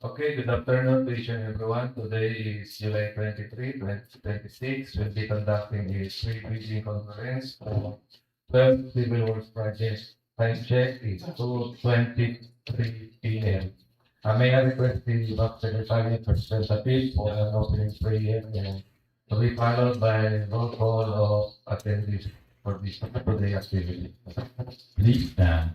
Okay, good afternoon to each and everyone. Today is July 23, 2026. We'll be conducting a pre-briefing conference for 12 civil works projects. Time check is 2:23 p.m. May I request the Back Secretary representative for an opening prayer and to be followed by roll call of attendees for this today activity. Please stand.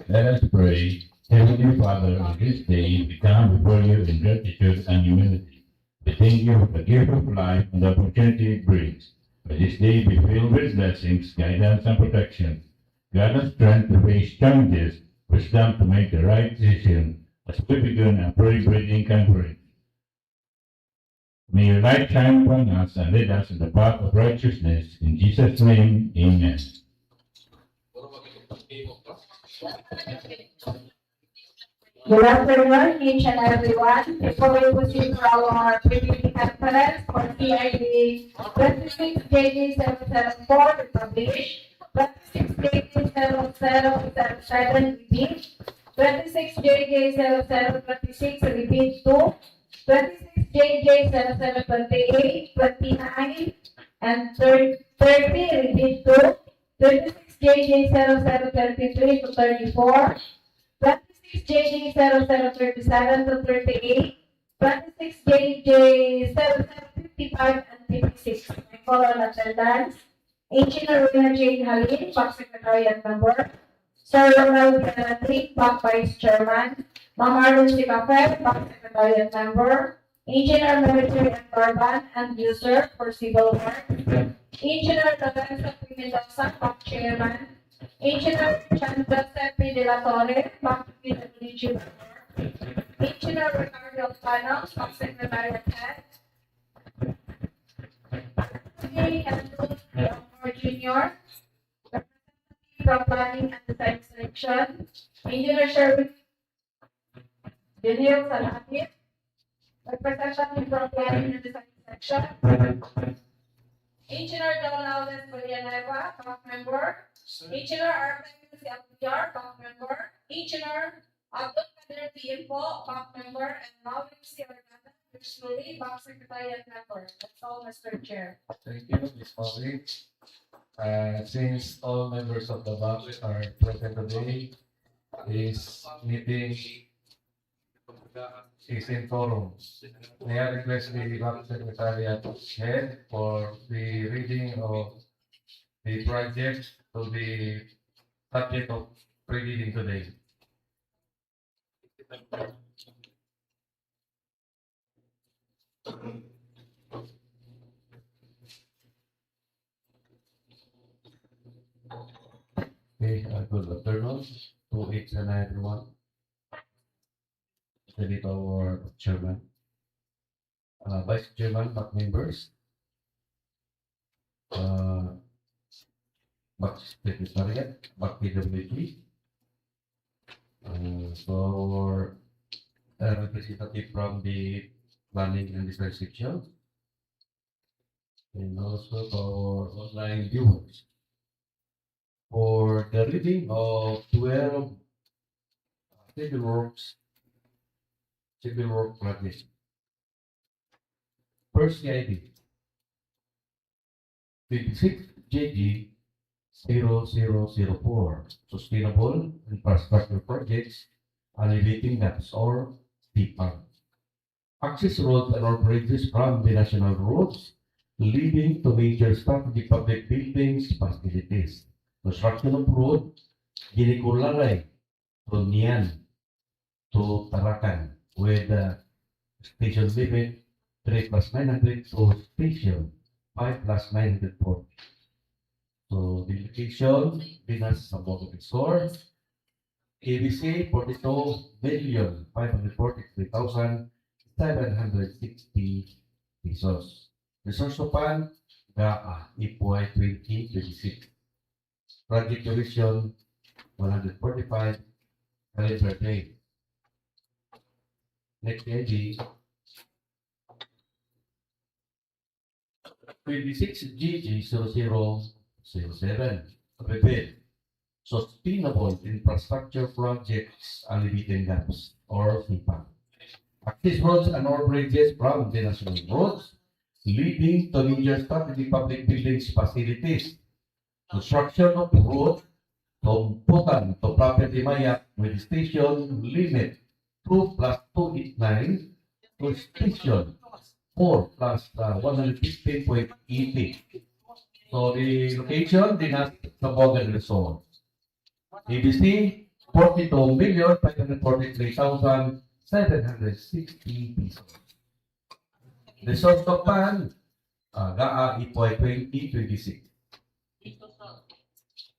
Let us pray. Heavenly Father, on this day we come before you in gratitude and humility. We thank you for the gift of life and the opportunity it brings. May this day be filled with blessings, guidance, and protection. Grant us strength to face challenges, wisdom to make the right decision as we begin our pre-breathing conference. May your light shine upon us and lead us in the path of righteousness. In Jesus' name, amen. Good afternoon, each and everyone. Before we proceed to our pre-meeting conference for CID 26JD774 to publish, 26JD7077 repeat, 26JD7026 repeat 2, 26JD7728, 29, and 30 repeat 2, 26JD0733 to 34, 26JD0737 to 38, 26JD0755 and 56. May call on attendance. Engineer Rina Jane Halin, Back Secretariat Member. Sir Ronald Ganatri, Back Vice Chairman. Ma'am Arlene Sipag, Back Secretariat Member. Engineer Military and Urban and User for Civil Work. Engineer Lorenzo Mendoza, Back Chairman. Engineer Chandra P. De La Torre, Back DPWH Member. Engineer Ricardo Pano, Back Secretariat Head. Junior, representative from Planning and Design Selection. Engineer Sherwin Daniel Salati, representative from Planning and Design Section. Engineer Donald Villanueva, Back Member. Engineer Artemis Alpiar, Back Member. Engineer Abdul Kadir Tiempo, Back Member. And Mawin C. Organa, usually Back Secretariat Member. That's all, Mr. Chair. Thank you, Ms. Maury. Since all members of the BAC are present today, this meeting is in forum. May I request the BAC Secretariat Head for the reading of the project to the subject of pre-reading today. Okay, good afternoon to each and everyone. Especially to our chairman, vice chairman, BAC members, BAC secretariat, BAC PWH, for a representative from the planning and design section, and also for online viewers. For the reading of 12 civil work projects. First CID 26JG0004 Sustainable Infrastructure Projects Alleviating Gaps or SIPAG. Access roads and bridges from the national roads leading to major strategic public buildings facilities. Construction of road Guinicolalay-Nian-Tarakan with station limit 3+900 to station 5+940. So the location, Dinas, Zamboanga del Sur, ABC 42,543,760 pesos. Resource Pan, GAA, IPY 2026. Project duration 145 calendar day. Next ID 26GG0007 REBID Sustainable Infrastructure Projects Alleviating Gaps, or SIPAG. Access roads and all bridges from the national roads, leading to major strategic public buildings facilities. Construction of the road from Sumpotan to Dimaya with station limit 2 plus 289 to station 4 plus 115.80. So the location, Dinas, Zamboanga del Sur. ABC, 42,543,760 pesos. The source of fund, GAA IPOY 2026.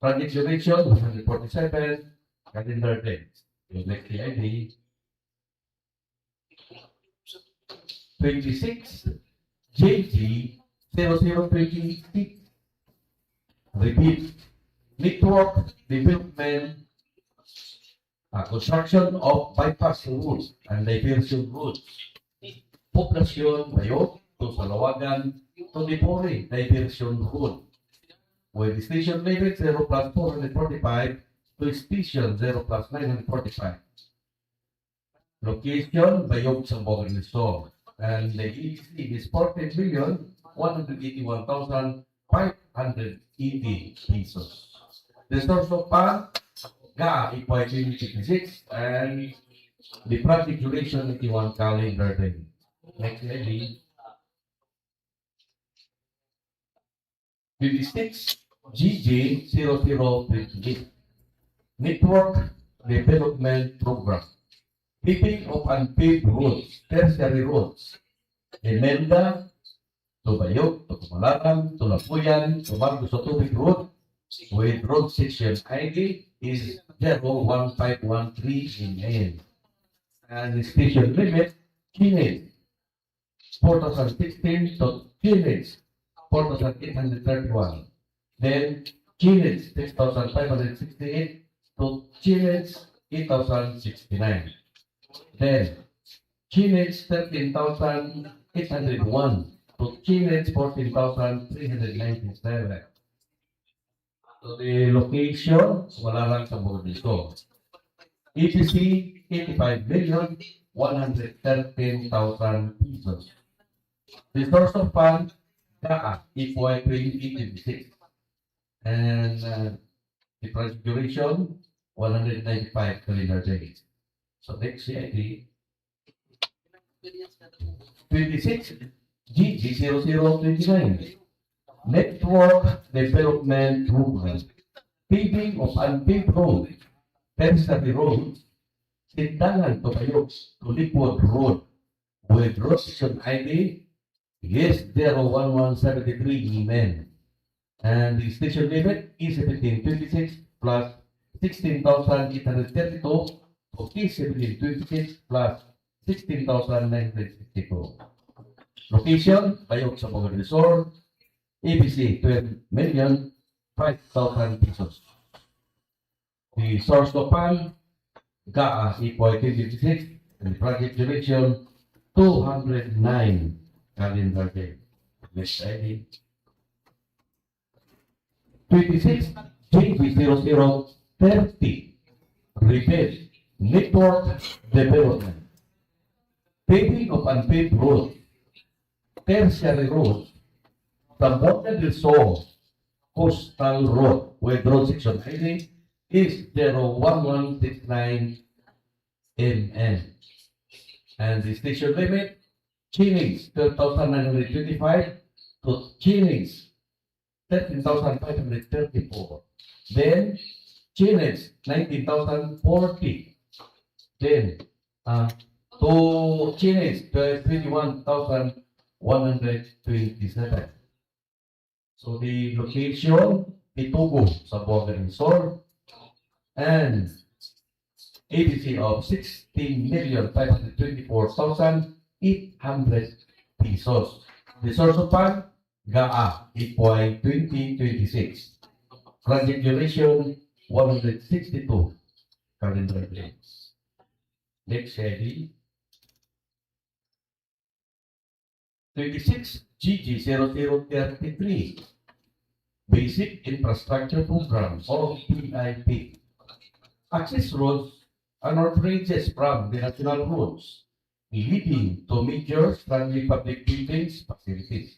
Project duration, 147, calendar dates. Next ID, 26, JG 0026. REBID, Network Development, Construction of Bypass Roads and Diversion Roads. Poblacion, Bayog-Salawagan-Depore, Diversion Road. With station limit 0 plus 445 to station 0 plus 945. Location, Bayog-Salawagan del Sur. And the EC is 14,181,580 pesos. The source of fund, GAA IPOY 2026, and the project duration 81 calendar day. Next ID. 26 GJ 0028. Network Development Program. Paving of unpaved roads, tertiary roads. Emenda to Bayog, to Kumalaran, to Lapuyan, to Marcos Tubig Road, with road section ID is 01513 in N. And the station limit, Chainage, 4016 to Chainage, 4831. Then Chainage, 6568 to Chainage, 8069. Then Chainage, 13,801 to Chainage, 14,397. So the location, wala lang sa board dito. EPC, 85,113,000 pesos. The source of fund, GAA, IPOY 2026. And the project duration, 195 calendar days. So next CID, 26 GG 0029. Network Development Program. Paving of unpaved roads, tertiary roads, Sindangan to Bayog to Liquid Road, with road section ID is 01173 men. And the station limit is 1726 plus 16,832 to T1726 plus 16,962. Location, Bayog-Salawagan del Sur, ABC 12,005,000 pesos. The source of fund, GAA IPOY 2026, and the project duration 209 calendar day. Next ID. 26 JB 0030. REBID, Network Development. Paving of unpaved roads, tertiary roads, Zamboanga del Sur, Coastal Road, with road section ID is 01169 MN. And the station limit, Chainage 12,925 to Chainage 13,534. Then Chainage 19,040. Then to Chainage 21,127. So the location, Itugo, Zamboanga del Sur, and ABC of 16,524,800 pesos. The source of fund, GAA IPOY 2026. Project duration 162 calendar days. Next ID. 26 GG 0033. Basic Infrastructure Program or BIP. Access roads and or bridges from the national roads, leading to major friendly public buildings facilities.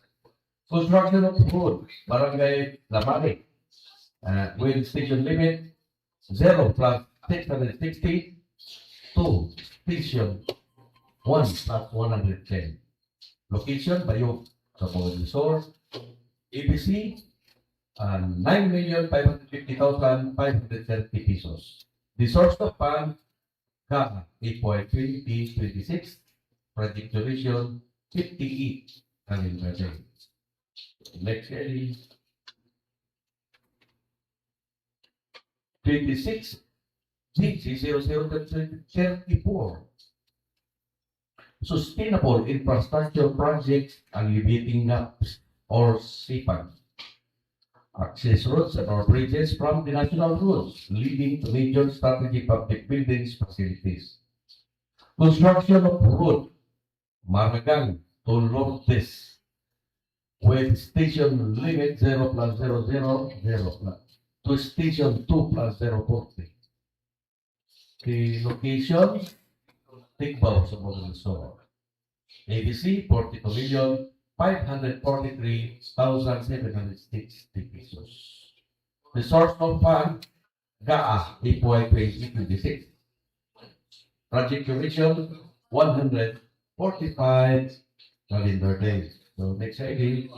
Construction of road, Barangay Lamari, with station limit 0 plus 660 to station 1 plus 110. Location, Bayog-Salawagan del Sur, ABC, 9,550,530 pesos. The source of fund, GAA, 8.2026, project duration, 58 calendar days. Next heading. 26, GC0034. Sustainable Infrastructure Projects Alleviating Gaps or SIPAG. Access roads and or bridges from the national roads leading to major strategic public buildings facilities. Construction of road Maragang to Lourdes with station limit 0 plus 000 plus to station 2 plus 040. The location, Tigbaw, Zamboanga del Sur. ABC, 42,543,760 pesos. The source of fund, GAA, FY 2026. Project duration, 145 calendar days. So next heading.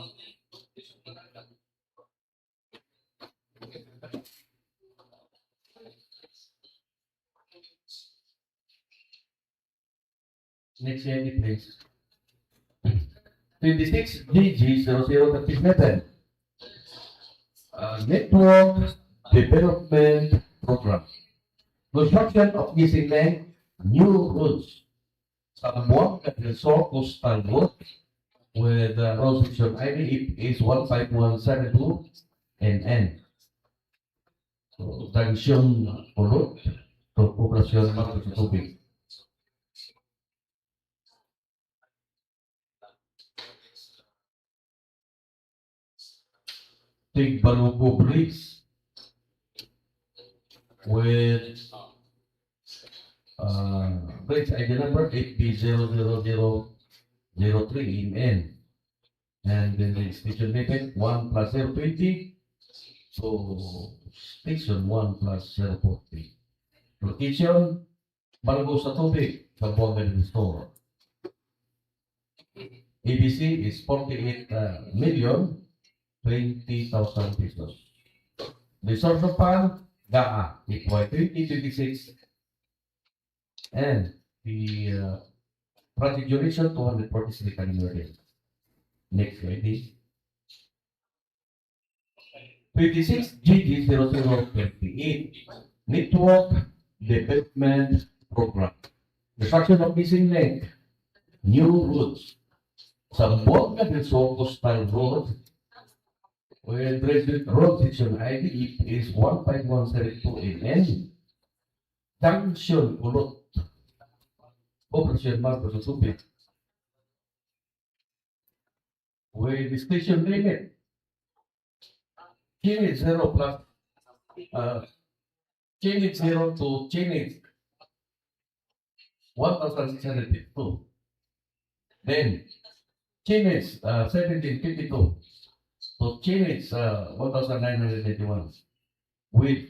Next heading, please. 26 DG0037. Network Development Program. Construction of missing lane, new roads. Zamboanga del Sur Coastal Road with road section ID is 15172 NN. So, Junction Ulot to Poblacion Marcos Tubig. Tigbalugo Bridge with bridge ID number 8B00003 in N. And then the station limit 1 plus 020 so station 1 plus 040. Location, Barangay sa Tubig, Zamboanga del Sur. ABC is 48,020,000 pesos. The source of fund, GAA, FY 2026. And the project duration, 243 calendar days. Next slide, 26 GG0028 Network Development Program. Construction of missing link, new routes. Zamboanga del Sur Coastal Road with road section ID is 15172 NN. Junction Ulot Poblacion Marcos Tubig with the station limit Chainage 0 plus Chainage 0 to Chainage 1652. Then Chainage 1752 to Chainage 1981 with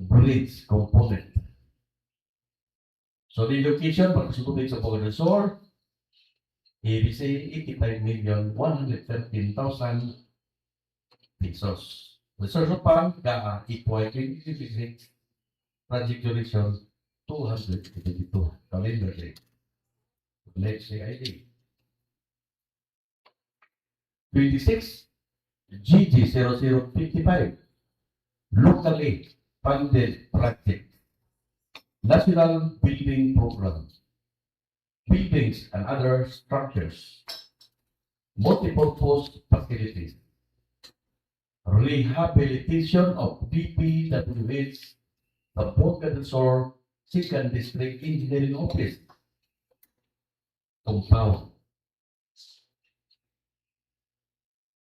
bridge component. So the location, Pagkasutubig sa Zamboanga del Sur, ABC 85,113,000 pesos. Resource of fund, GAA, FY 2026, project duration 252 calendar day. Let's say ID. 26 GG0055 locally funded project. National Building Program. Buildings and other structures. Multipurpose facilities. Rehabilitation of DPWH, the Zamboanga del Sur 2nd District Engineering Office. Compound.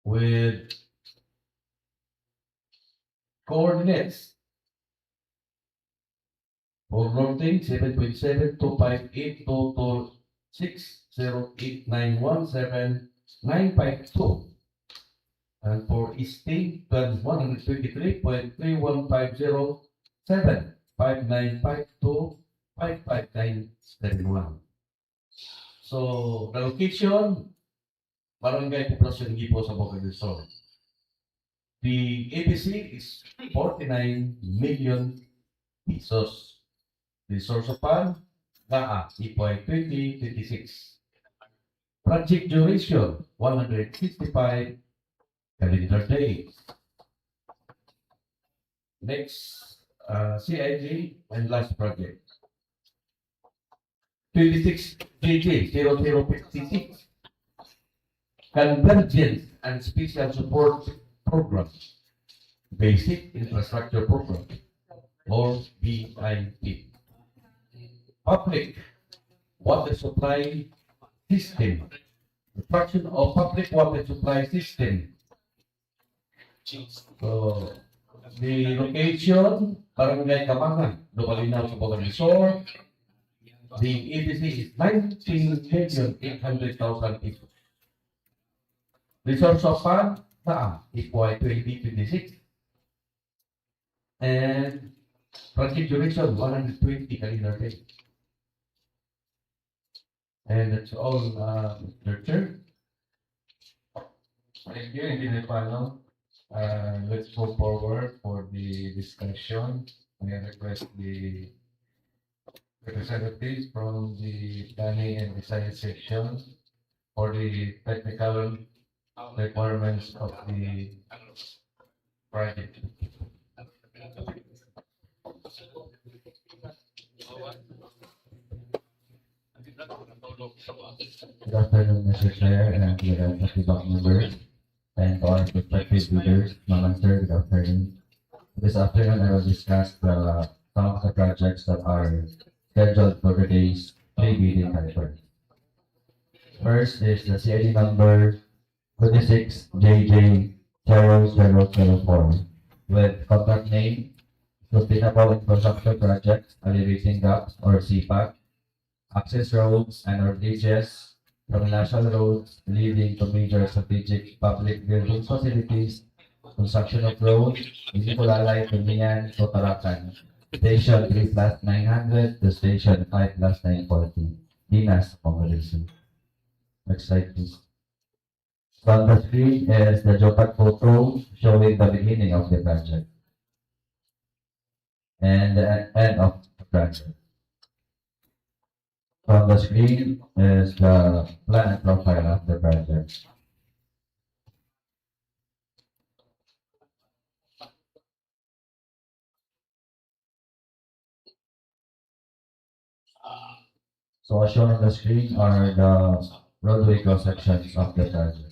With Coordinates. For routing 7.725822608917952. And for easting 123.3150759525591. So the location, Barangay Poblacion Gipo sa Zamboanga del Sur. The ABC is 49 million pesos. The source of fund, GAA, EPOI 2026. Project duration, 165 calendar days. Next, CIG and last project. 26 JJ 0056. Convergence and Special Support Program. Basic Infrastructure Program, or BIP. Public Water Supply System. Construction of Public Water Supply System. So, the location, Barangay Kamangan, Lumalinaw, Zamboanga del Sur. The EPC is 19,800,000 pesos. Resource of fund, EPOI 2026. And project duration, 120 calendar days. And that's all, Mr. Chair. Thank you, Engineer Pano. Let's move forward for the discussion. I request the representatives from the planning and design section for the technical requirements of the project. Good afternoon, Mr. Chair, and good afternoon, members, and all respective leaders. Madam Sir, good afternoon. This afternoon, I will discuss some of the projects that are scheduled for today's pre-bidding conference. First is the CID number 26JJ0004 with contract name Sustainable Infrastructure Project Alleviating Gaps, or SIPAG. Access roads and or bridges from national roads leading to major strategic public building facilities, construction of roads, Guinicolalay-Nian-Tarakan, Station 3+900 to Station 5+940, Dinas, Poblacion. Next slide, please. So on the screen is the JOTAC photo showing the beginning of the project and the end of the project. On the screen is the plan and profile of the project. So as shown on the screen are the roadway cross sections of the project.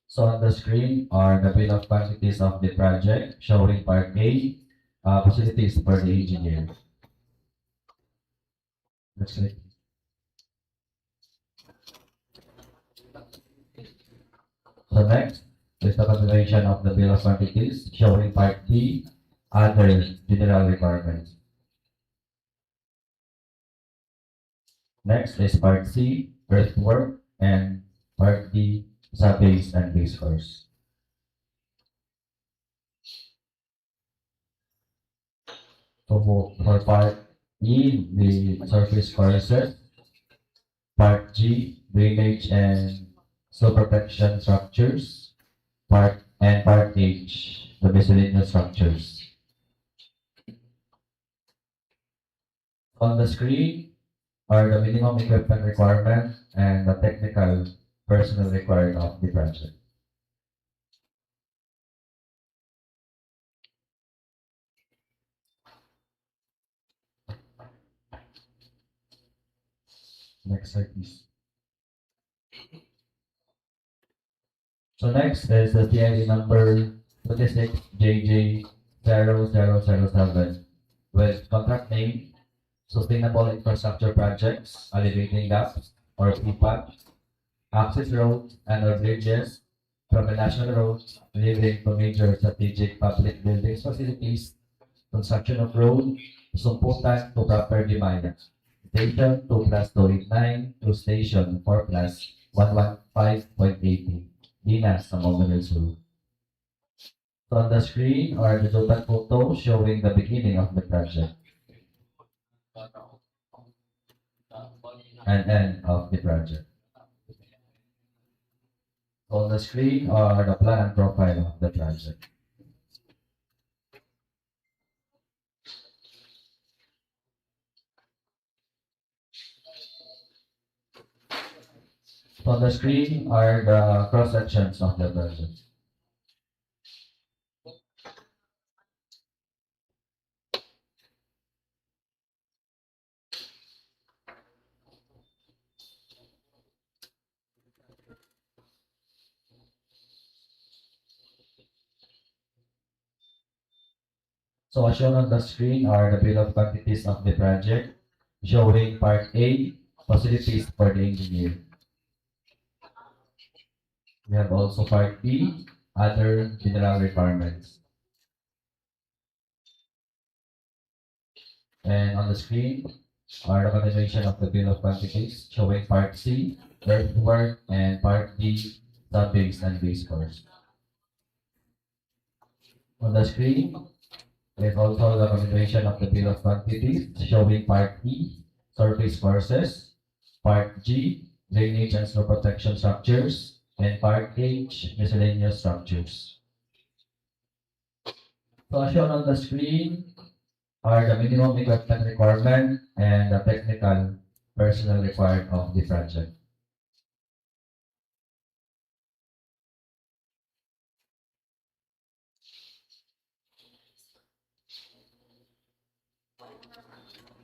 So on the screen are the bill of quantities of the project showing part A, facilities for the engineer. Next slide. So next is the continuation of the bill of quantities showing part B, other general requirements. Next is part C, earthwork, and part D, surveys and base course. So for part E, the surface courses, part G, drainage and soil protection structures, part H, the miscellaneous structures. On the screen are the minimum equipment requirement and the technical personnel required of the project. Next slide, please. So next is the TID number 26JJ0007 with contract name Sustainable Infrastructure Projects, Alleviating Gaps, or SIPAG, access roads and or bridges from the national roads leading to major strategic public buildings facilities, construction of road, Sumpotan to proper Dimaya, station 2+289 to station 4+115.80, Dinas, Zamboanga del Sur. So on the screen are the total photos showing the beginning of the project and end of the project. On the screen are the plan and profile of the project. On the screen are the cross sections of the project. So as shown on the screen are the bill of quantities of the project, showing part A, facilities for the engineer. We have also part B, other general requirements. And on the screen are the continuation of the bill of quantities, showing part C, earthwork, and part D, sub-base and base course. On the screen is also the continuation of the bill of quantities, showing part E, surface courses, part G, drainage and snow protection structures, and part H, miscellaneous structures. So as shown on the screen are the minimum equipment requirement and the technical personnel required of the project.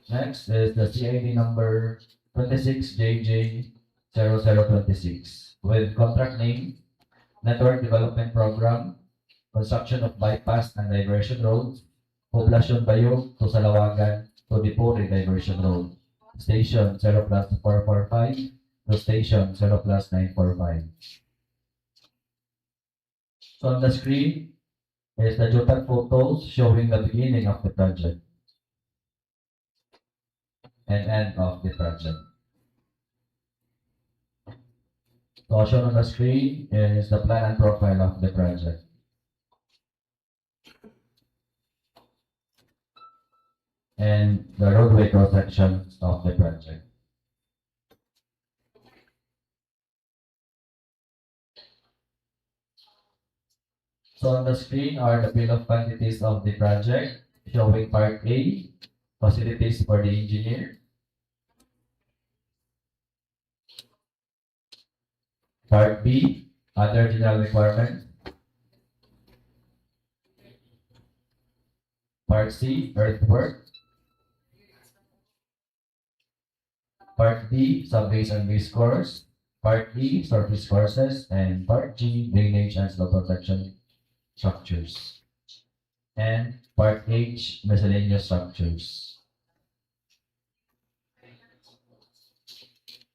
Next is the CID number 26JJ0026 with contract name Network Development Program, construction of bypass and diversion roads, Poblacion Bayog-Salawagan-Depore Diversion Road, station 0+445 to station 0+945. So on the screen is the total photos showing the beginning of the project and end of the project. So shown on the screen is the plan and profile of the project. And the roadway cross sections of the project. So on the screen are the bill of quantities of the project, showing part A, facilities for the engineer, part B, other general requirements, part C, earthwork, part D, sub-base and base course, part E, surface courses, and part G, drainage and snow protection structures, and part H, miscellaneous structures.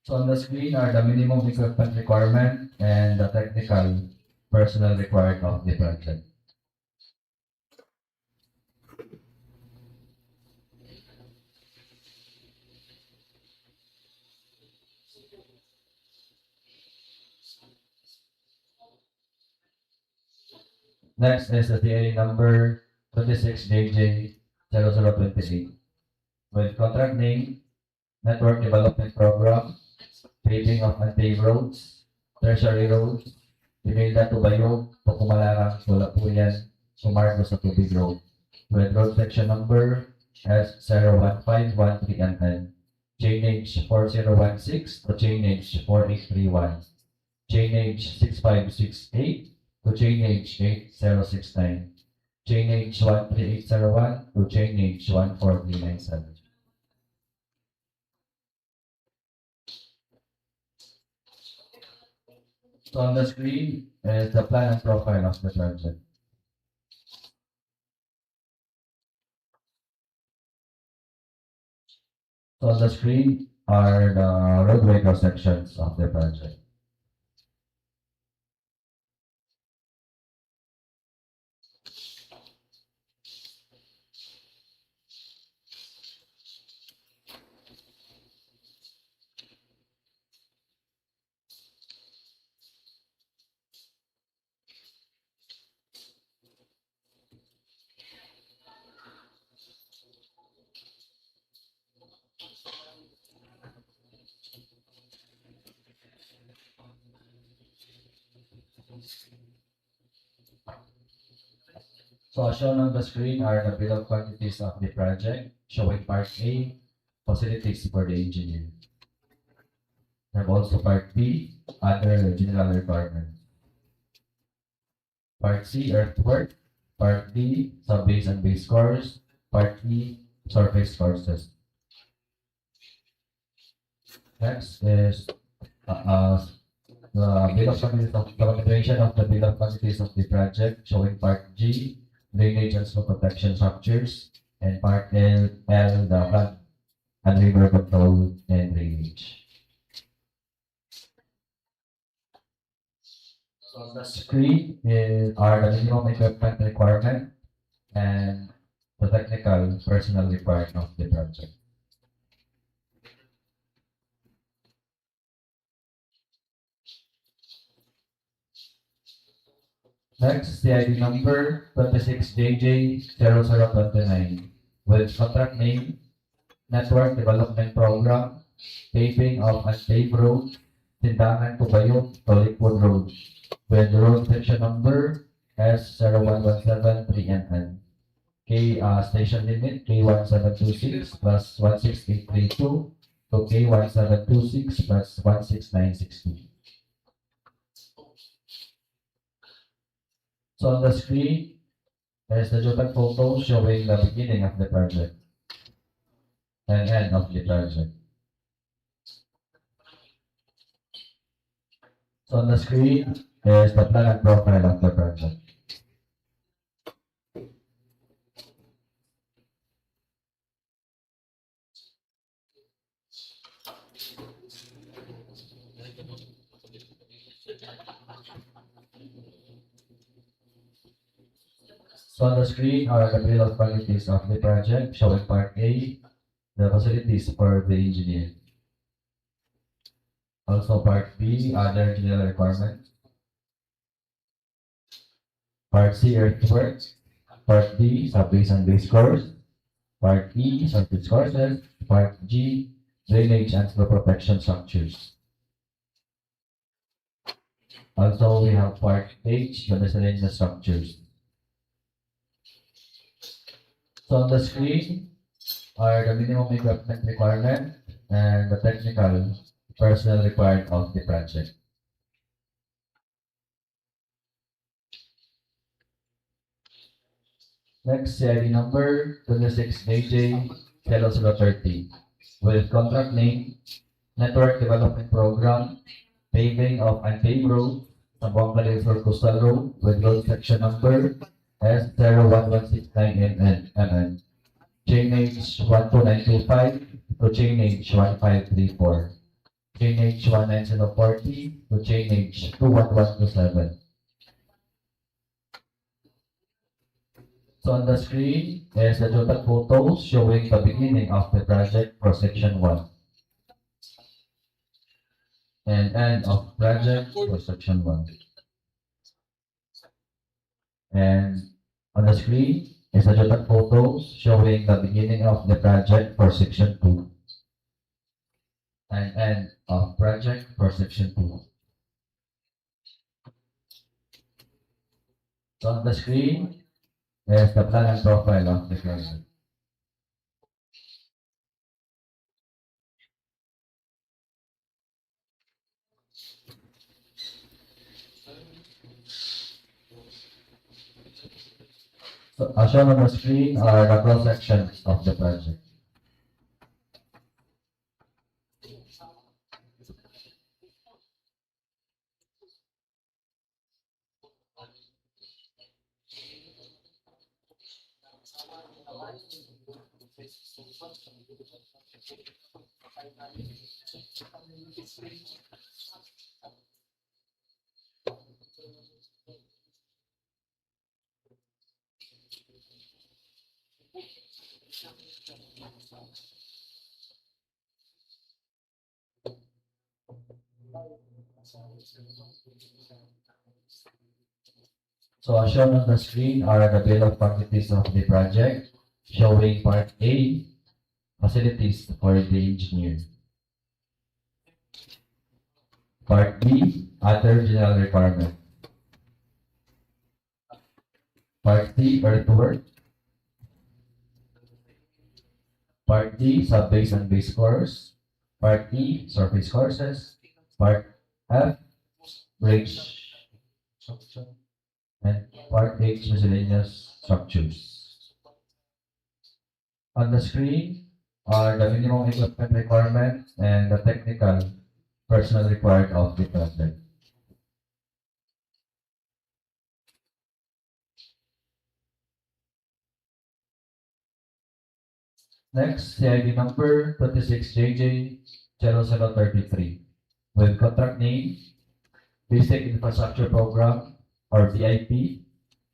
So on the screen are the minimum equipment requirement and the technical personnel required of the project. Next is the TIA number 26JJ0028 with contract name Network Development Program, paving of unpaved roads, tertiary roads, Dimaya to Bayog, Pukumalarang, Walapuyan, Sumargo sa Tubig Road, with road section number S01513 and 10, Chainage 4016 to Chainage 4831, Chainage 6568 to Chainage 8069, Chainage 13801 to Chainage 14397. So on the screen is the plan and profile of the project. So on the screen are the roadway cross sections of the project. So as shown on the screen are the bill of quantities of the project, showing part A, facilities for the engineer. We have also part B, other general requirements. Part C, earthwork. Part D, sub-base and base course. Part E, surface courses. Next is the bill of quantities of the continuation of the bill of quantities of the project, showing part G, drainage and slope protection structures, and part L, the flood and river control and drainage. So on the screen are the minimum equipment requirement and the technical personnel required of the project. Next, the ID number 26JJ0029 with contract name, Network Development Program, Paving of Unpaved Road, Tindahan to Bayog to Liquid Road, with road section number S01173NN. Station limit K1726 plus 16832 to K1726 plus 16960. So on the screen is the JPEG photo showing the beginning of the project and end of the project. So on the screen is the plan and profile of the project. So on the screen are the bill of quantities of the project, showing part A, the facilities for the engineer. Also part B, other general requirements. Part C, earthwork. Part D, sub-base and base course. Part E, surface courses. Part G, drainage and slope protection structures. Also, we have part H, the miscellaneous structures. So on the screen are the minimum equipment requirement and the technical personnel required of the project. Next, CID number 26JJ0030 with contract name, Network Development Program, Paving of Unpaved Road, Zamboanga del Sur Coastal Road with road section number S01169MN. Chainage 12925 to Chainage 1534. Chainage 19040 to Chainage 21127. So on the screen is the total photos showing the beginning of the project for section 1 and end of project for section 1. And on the screen is the total photos showing the beginning of the project for section 2 and end of project for section 2. So on the screen is the plan and profile of the project. So as shown on the screen are the cross sections of the project. So as shown on the screen are the bill of quantities of the project, showing part A, facilities for the engineer. Part B, other general requirement. Part C, earthwork. Part D, sub-base and base course. Part E, surface courses. Part F, bridge. And Part H, miscellaneous structures. On the screen are the minimum equipment requirements and the technical personnel required of the project. Next, CID number 26JJ0033 with contract name Basic Infrastructure Program or BIP,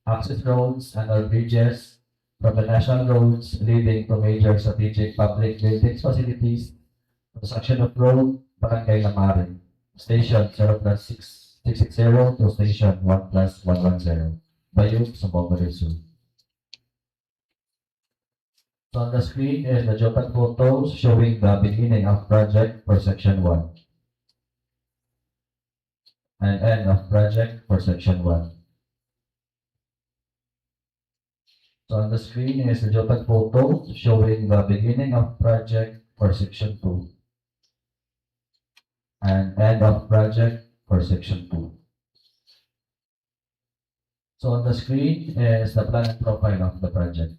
access roads and or bridges from the national roads leading to major strategic public buildings facilities, construction of road, Barangay Lamarin, station 0+660 to station 1+110, Bayog-Salawagan del Sur. So on the screen is the Jotan photos showing the beginning of project for section 1 and end of project for section 1. So on the screen is the Jotan photo showing the beginning of project for section 2 and end of project for section 2. So on the screen is the plan and profile of the project.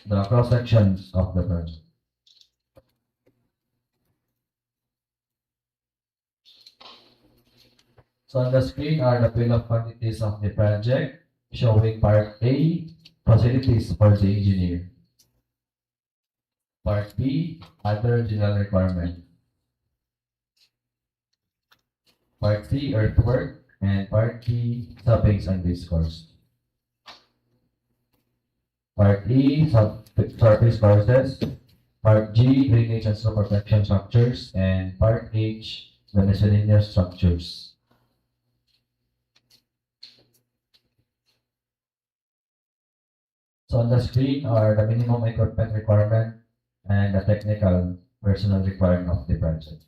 The cross sections of the project. So on the screen are the bill of quantities of the project showing part A, facilities for the engineer. Part B, other general requirement. Part C, earthwork, and Part D, sub-base and base course. Part E, surface courses. Part G, drainage and storm protection structures, and Part H, the miscellaneous structures. So on the screen are the minimum equipment requirement and the technical personnel required of the project.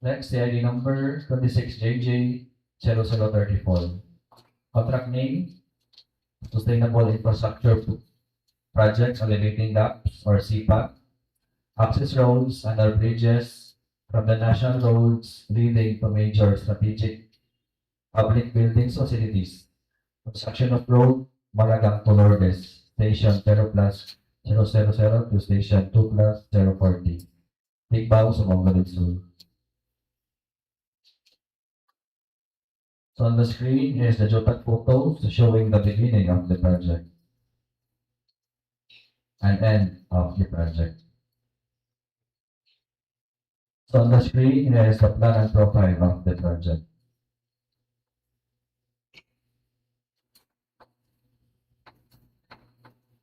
Next, CID number 26JJ0034. Contract name, Sustainable Infrastructure Projects Alleviating Gaps or SIPAG. Access roads and our bridges from the national roads leading to major strategic public buildings facilities. Construction of road, Malagang to Lourdes, station 0+000 to station 2+040. Tigbao, Zamboanga del Sur. So on the screen is the Jotat photos showing the beginning of the project and end of the project. So on the screen is the plan and profile of the project.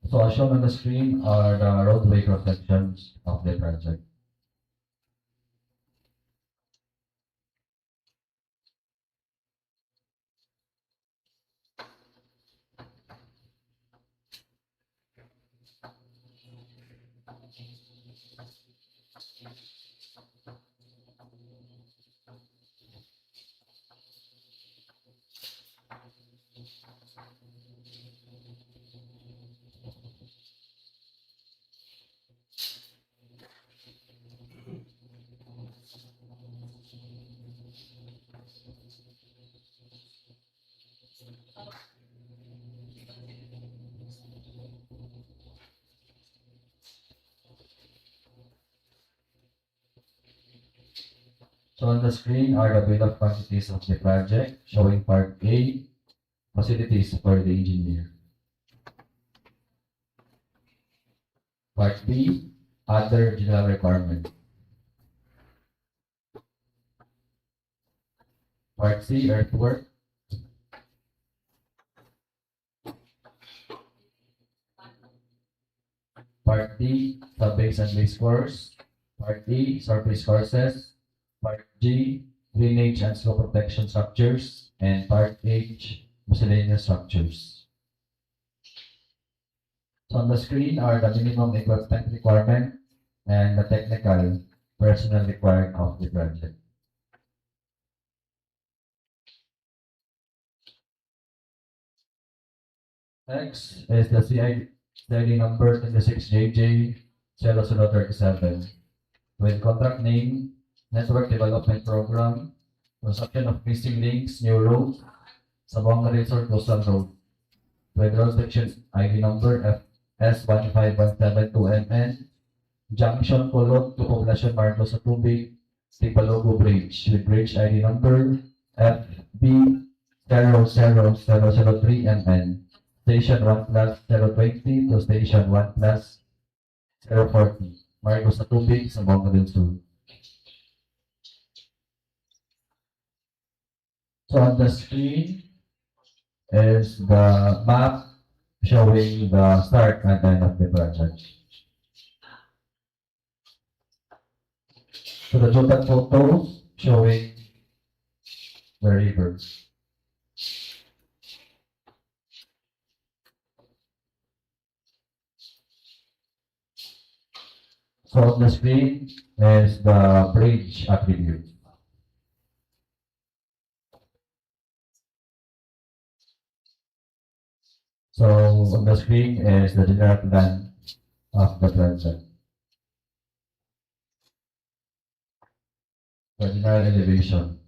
So as shown on the screen are the roadway cross sections of the project. So on the screen are the bill of quantities of the project showing part A, facilities for the engineer. Part B, other general requirements. Part C, earthwork. Part D, sub-base and base course. Part E, surface courses. Part G, drainage and slope protection structures. And Part H, miscellaneous structures. So on the screen are the minimum equipment requirement and the technical personnel required of the project. Next is the CID number 26JJ 0037 with contract name, Network Development Program, construction of missing links, new road, Zamboanga del Sur Coastal Road, with road section ID number FS15172MN, Junction Colot to Poblacion Marcos sa Tubig, Tipalogo Bridge, with bridge ID number FB00003MN. Station 1 plus 020 to Station 1 plus 040. Marcos sa Tubig, Zamboanga del Sur. So on the screen is the map showing the start and end of the project. So the total photos showing the river. So on the screen is the bridge attribute. So on the screen is the general plan of the project. The general elevation.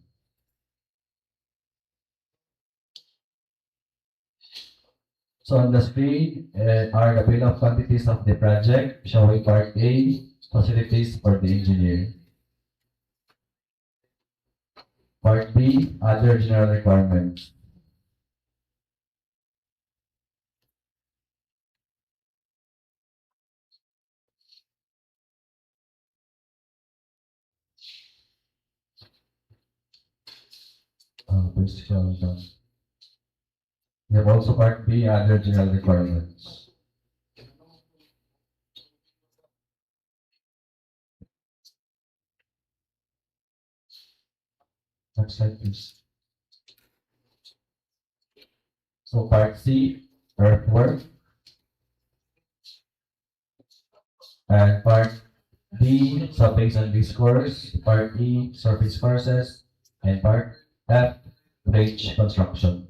So on the screen are the bill of quantities of the project showing part A, facilities for the engineer. Part B, other general requirements. Please scroll down. We have also part B, other general requirements. Next slide, please. So part C, earthwork. And part D, sub-base and base course. Part E, surface courses. And part F, bridge construction.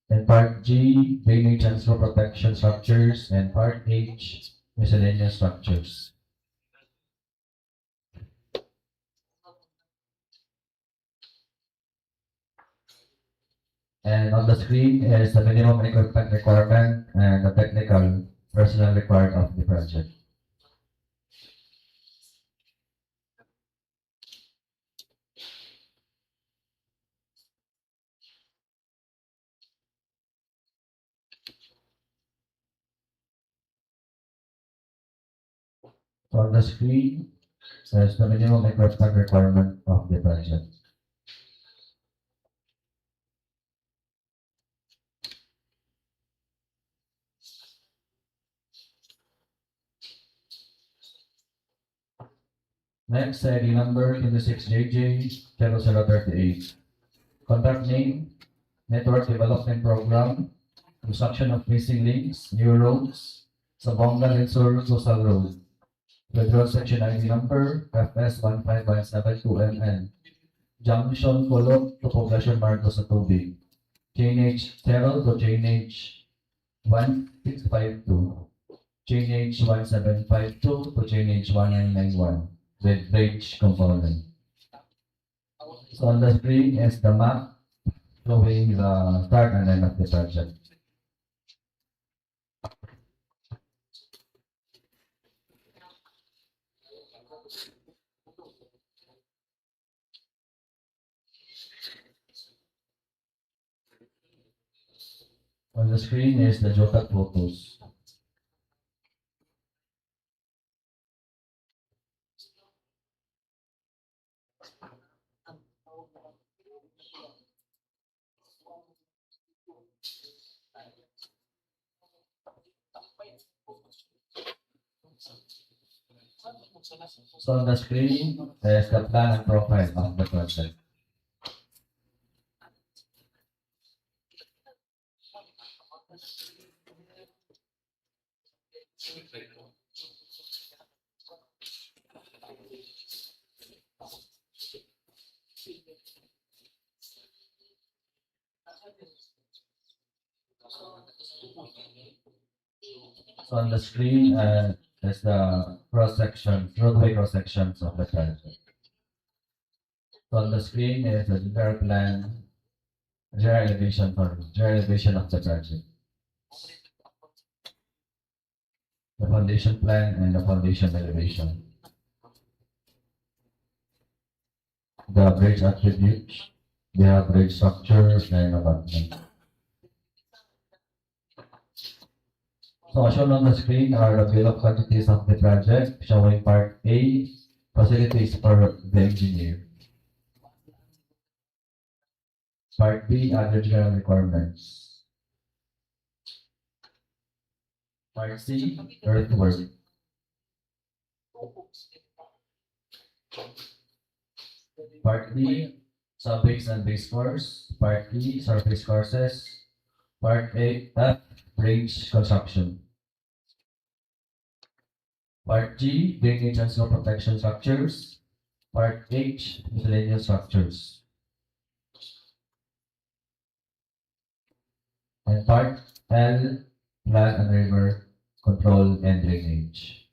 And part G, drainage and slope protection structures. And part H, miscellaneous structures. And on the screen is the minimum equipment requirement and the technical personnel required of the project. So on the screen says the minimum equipment requirement of the project. Next, ID number 26JJ0038. Contact name, Network Development Program, construction of missing links, new roads, Zamboanga del Sur Coastal Road. Federal Section ID number FS15172MN. Junction Colot to Poblacion Marcos sa Tubig. Chainage 0 to Chainage 1652. Chainage 1752 to Chainage 1991 with bridge component. So on the screen is the map showing the start and end of the project. On the screen is the Jota photos. So on the screen is the plan and profile of the project. So on the screen is the roadway cross sections of the project. So on the screen is the general plan, general elevation of the project. The foundation plan and the foundation elevation. The bridge attributes, they have bridge structure and abutment. So as shown on the screen are the bill of quantities of the project, showing part A, facilities for the engineer. Part B, other general requirements. Part C, earthwork. Part D, sub-base and base course. Part E, surface courses. Part A, F, bridge construction. Part G, drainage and snow protection structures. Part H, miscellaneous structures. And Part L, land and river control and drainage.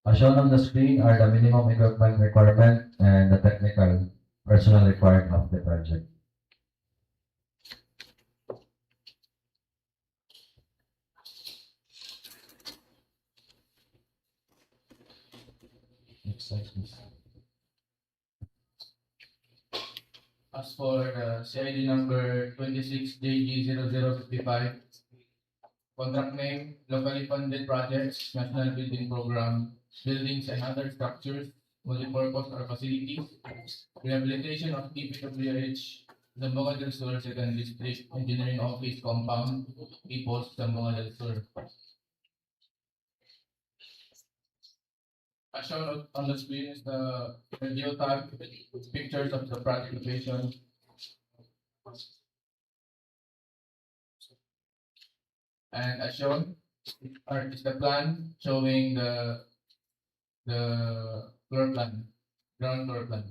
As shown on the screen are the minimum equipment requirement and the technical personnel required of the project. Next slide, please. As for CID number 26JG0055, contract name, locally funded projects, National Building Program, buildings and other structures, multipurpose or facilities, rehabilitation of DPWH, Zamboanga del Sur Second District Engineering Office Compound, Ipos, Zamboanga del Sur. As shown on the screen is the geotag, pictures of the project location. And as shown is the plan showing the floor plan, ground floor plan.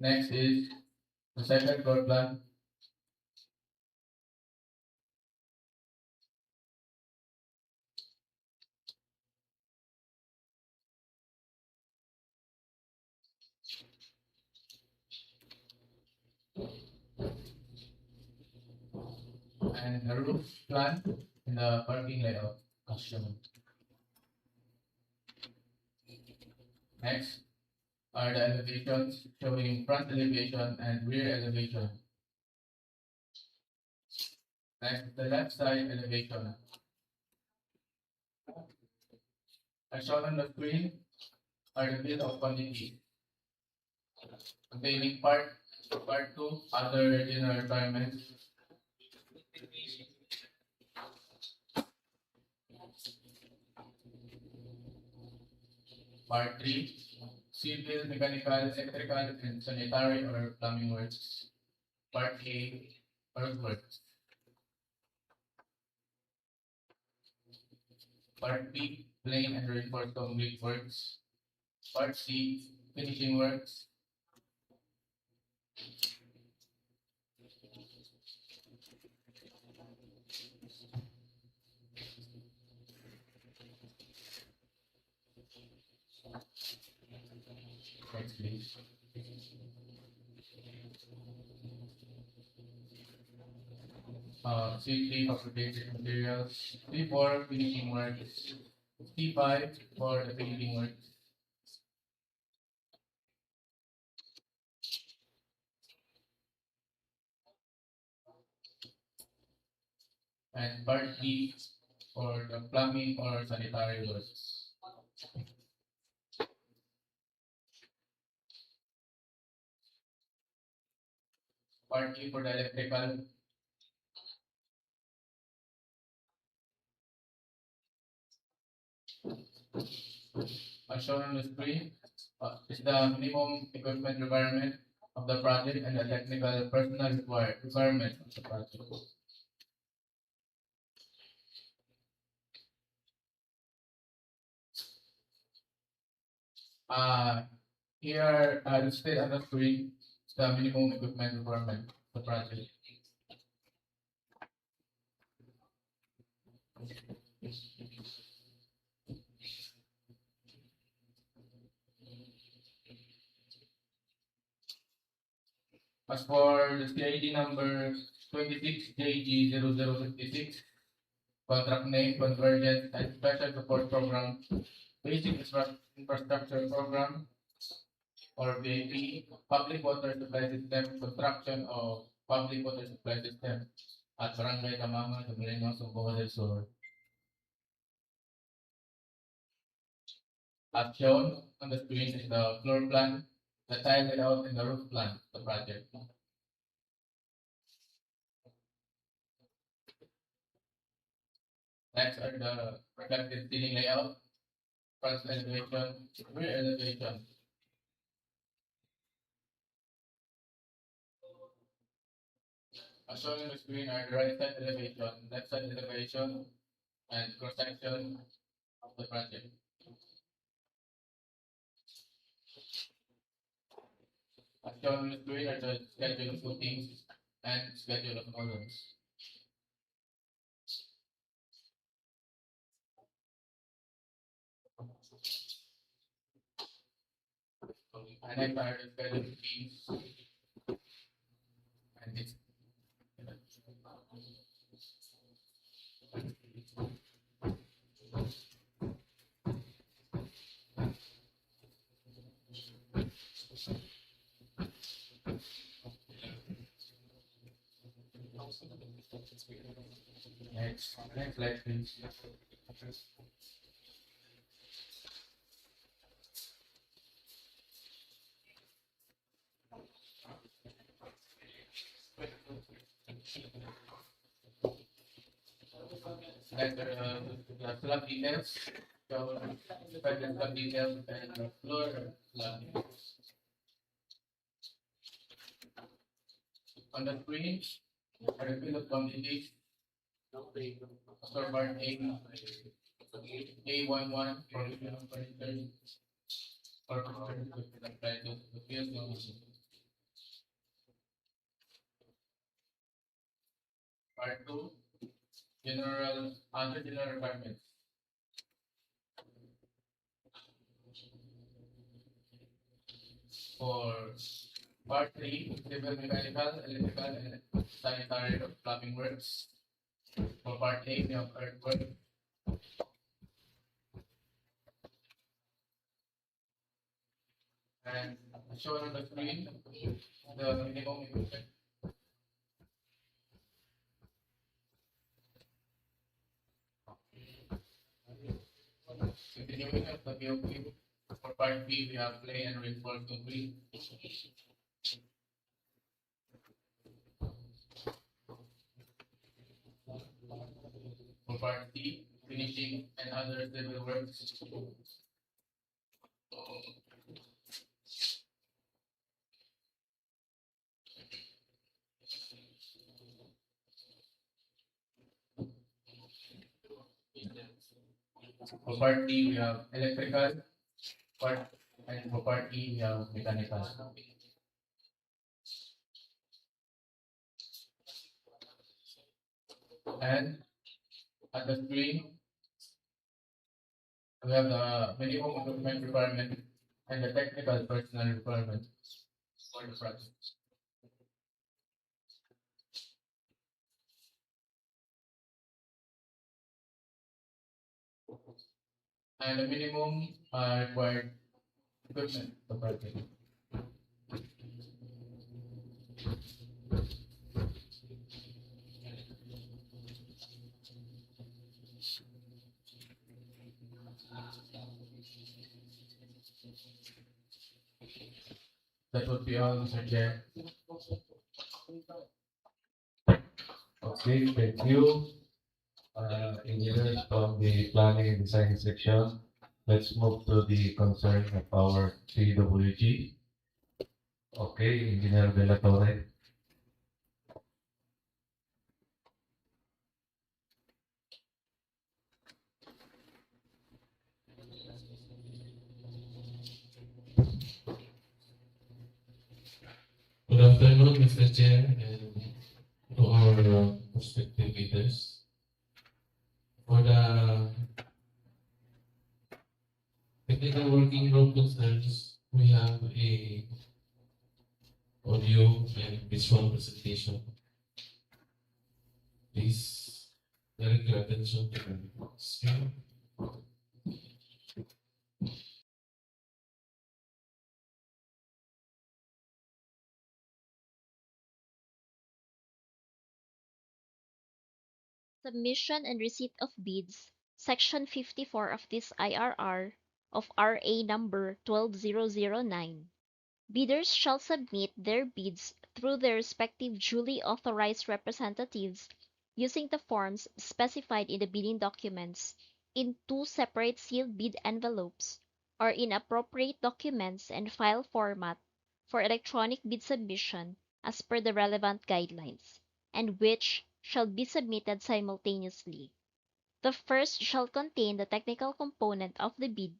Next is the second floor plan. And the roof plan and the parking layout as shown. Next are the elevations showing front elevation and rear elevation. Next, the left side elevation. As shown on the screen are the bill of quantity containing part 2, other general requirements. Part 3, civil, mechanical, electrical, and sanitary or plumbing works. Part A, earthworks. Part B, plain and reinforced concrete works. Part C, finishing works. Next, please. C3 fabricated materials, C4 finishing works, C5 for the finishing works. And part D for the plumbing or sanitary works. Part E for the electrical. As shown on the screen, is the minimum equipment requirement of the project and the technical personnel requirement of the project. Here listed on the screen is the minimum equipment requirement of the project. As for the CID number 26JG0056, contract name, Convergence and Special Support Program, Basic Infrastructure Program, or BIP, Public Water Supply System, Construction of Public Water Supply System at Barangay Tamanga, Dimaya, Zamboanga del Sur. As shown on the screen is the floor plan, the tile layout, and the roof plan of the project. Next are the reflective ceiling layout, front elevation, rear elevation. As shown on the screen are the right side elevation, left side elevation, and cross section of the project. As shown on the screen are the schedule of footings and schedule of columns. And next are the schedule of beams and its next slide, please. Like the slab details, so dependent slab details and the floor slab details. On the screen are the field of quantities. Store part A11 for the field of furniture or the prices, the field of part 2, other general requirements. For part 3, civil, mechanical, electrical, and sanitary plumbing works. For part A, we have earthwork. And shown on the screen, the minimum equipment. Continuing of the BOQ. For part B, we have clay and reinforced concrete. For part C, finishing and other civil works. For part D, we have electrical, and for part E, we have mechanical. And at the screen, we have the minimum equipment requirement and the technical personnel requirements for the project. And the minimum required equipment for project. That would be all, Mr. Chair. Okay, thank you. Engineers from the planning and design section. Let's move to the concern of our DPWH. Okay, Engineer De La Torre. Good afternoon, Mr. Chair, and to our prospective leaders. For the technical working group concerns, we have a audio and visual presentation. Please direct your attention to the screen. Submission and receipt of bids, Section 54 of this IRR of RA number 12009. Bidders shall submit their bids through their respective duly authorized representatives using the forms specified in the bidding documents in 2 separate sealed bid envelopes or in appropriate documents and file format for electronic bid submission as per the relevant guidelines, and which shall be submitted simultaneously. The first shall contain the technical component of the bid,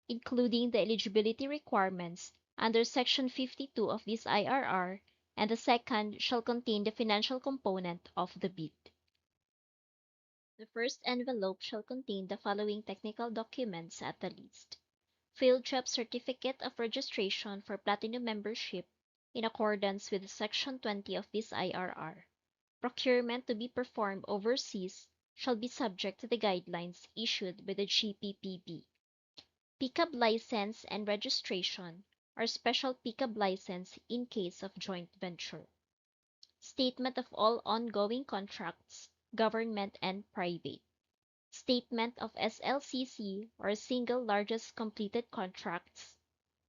including the eligibility requirements under Section 52 of this IRR, and the second shall contain the financial component of the bid. The first envelope shall contain the following technical documents at the least: Field Trip Certificate of Registration for Platinum Membership in accordance with Section 20 of this IRR. Procurement to be performed overseas shall be subject to the guidelines issued by the GPPB. Pickup license and registration or special pickup license in case of joint venture. Statement of all ongoing contracts, government and private. Statement of SLCC or single largest completed contracts.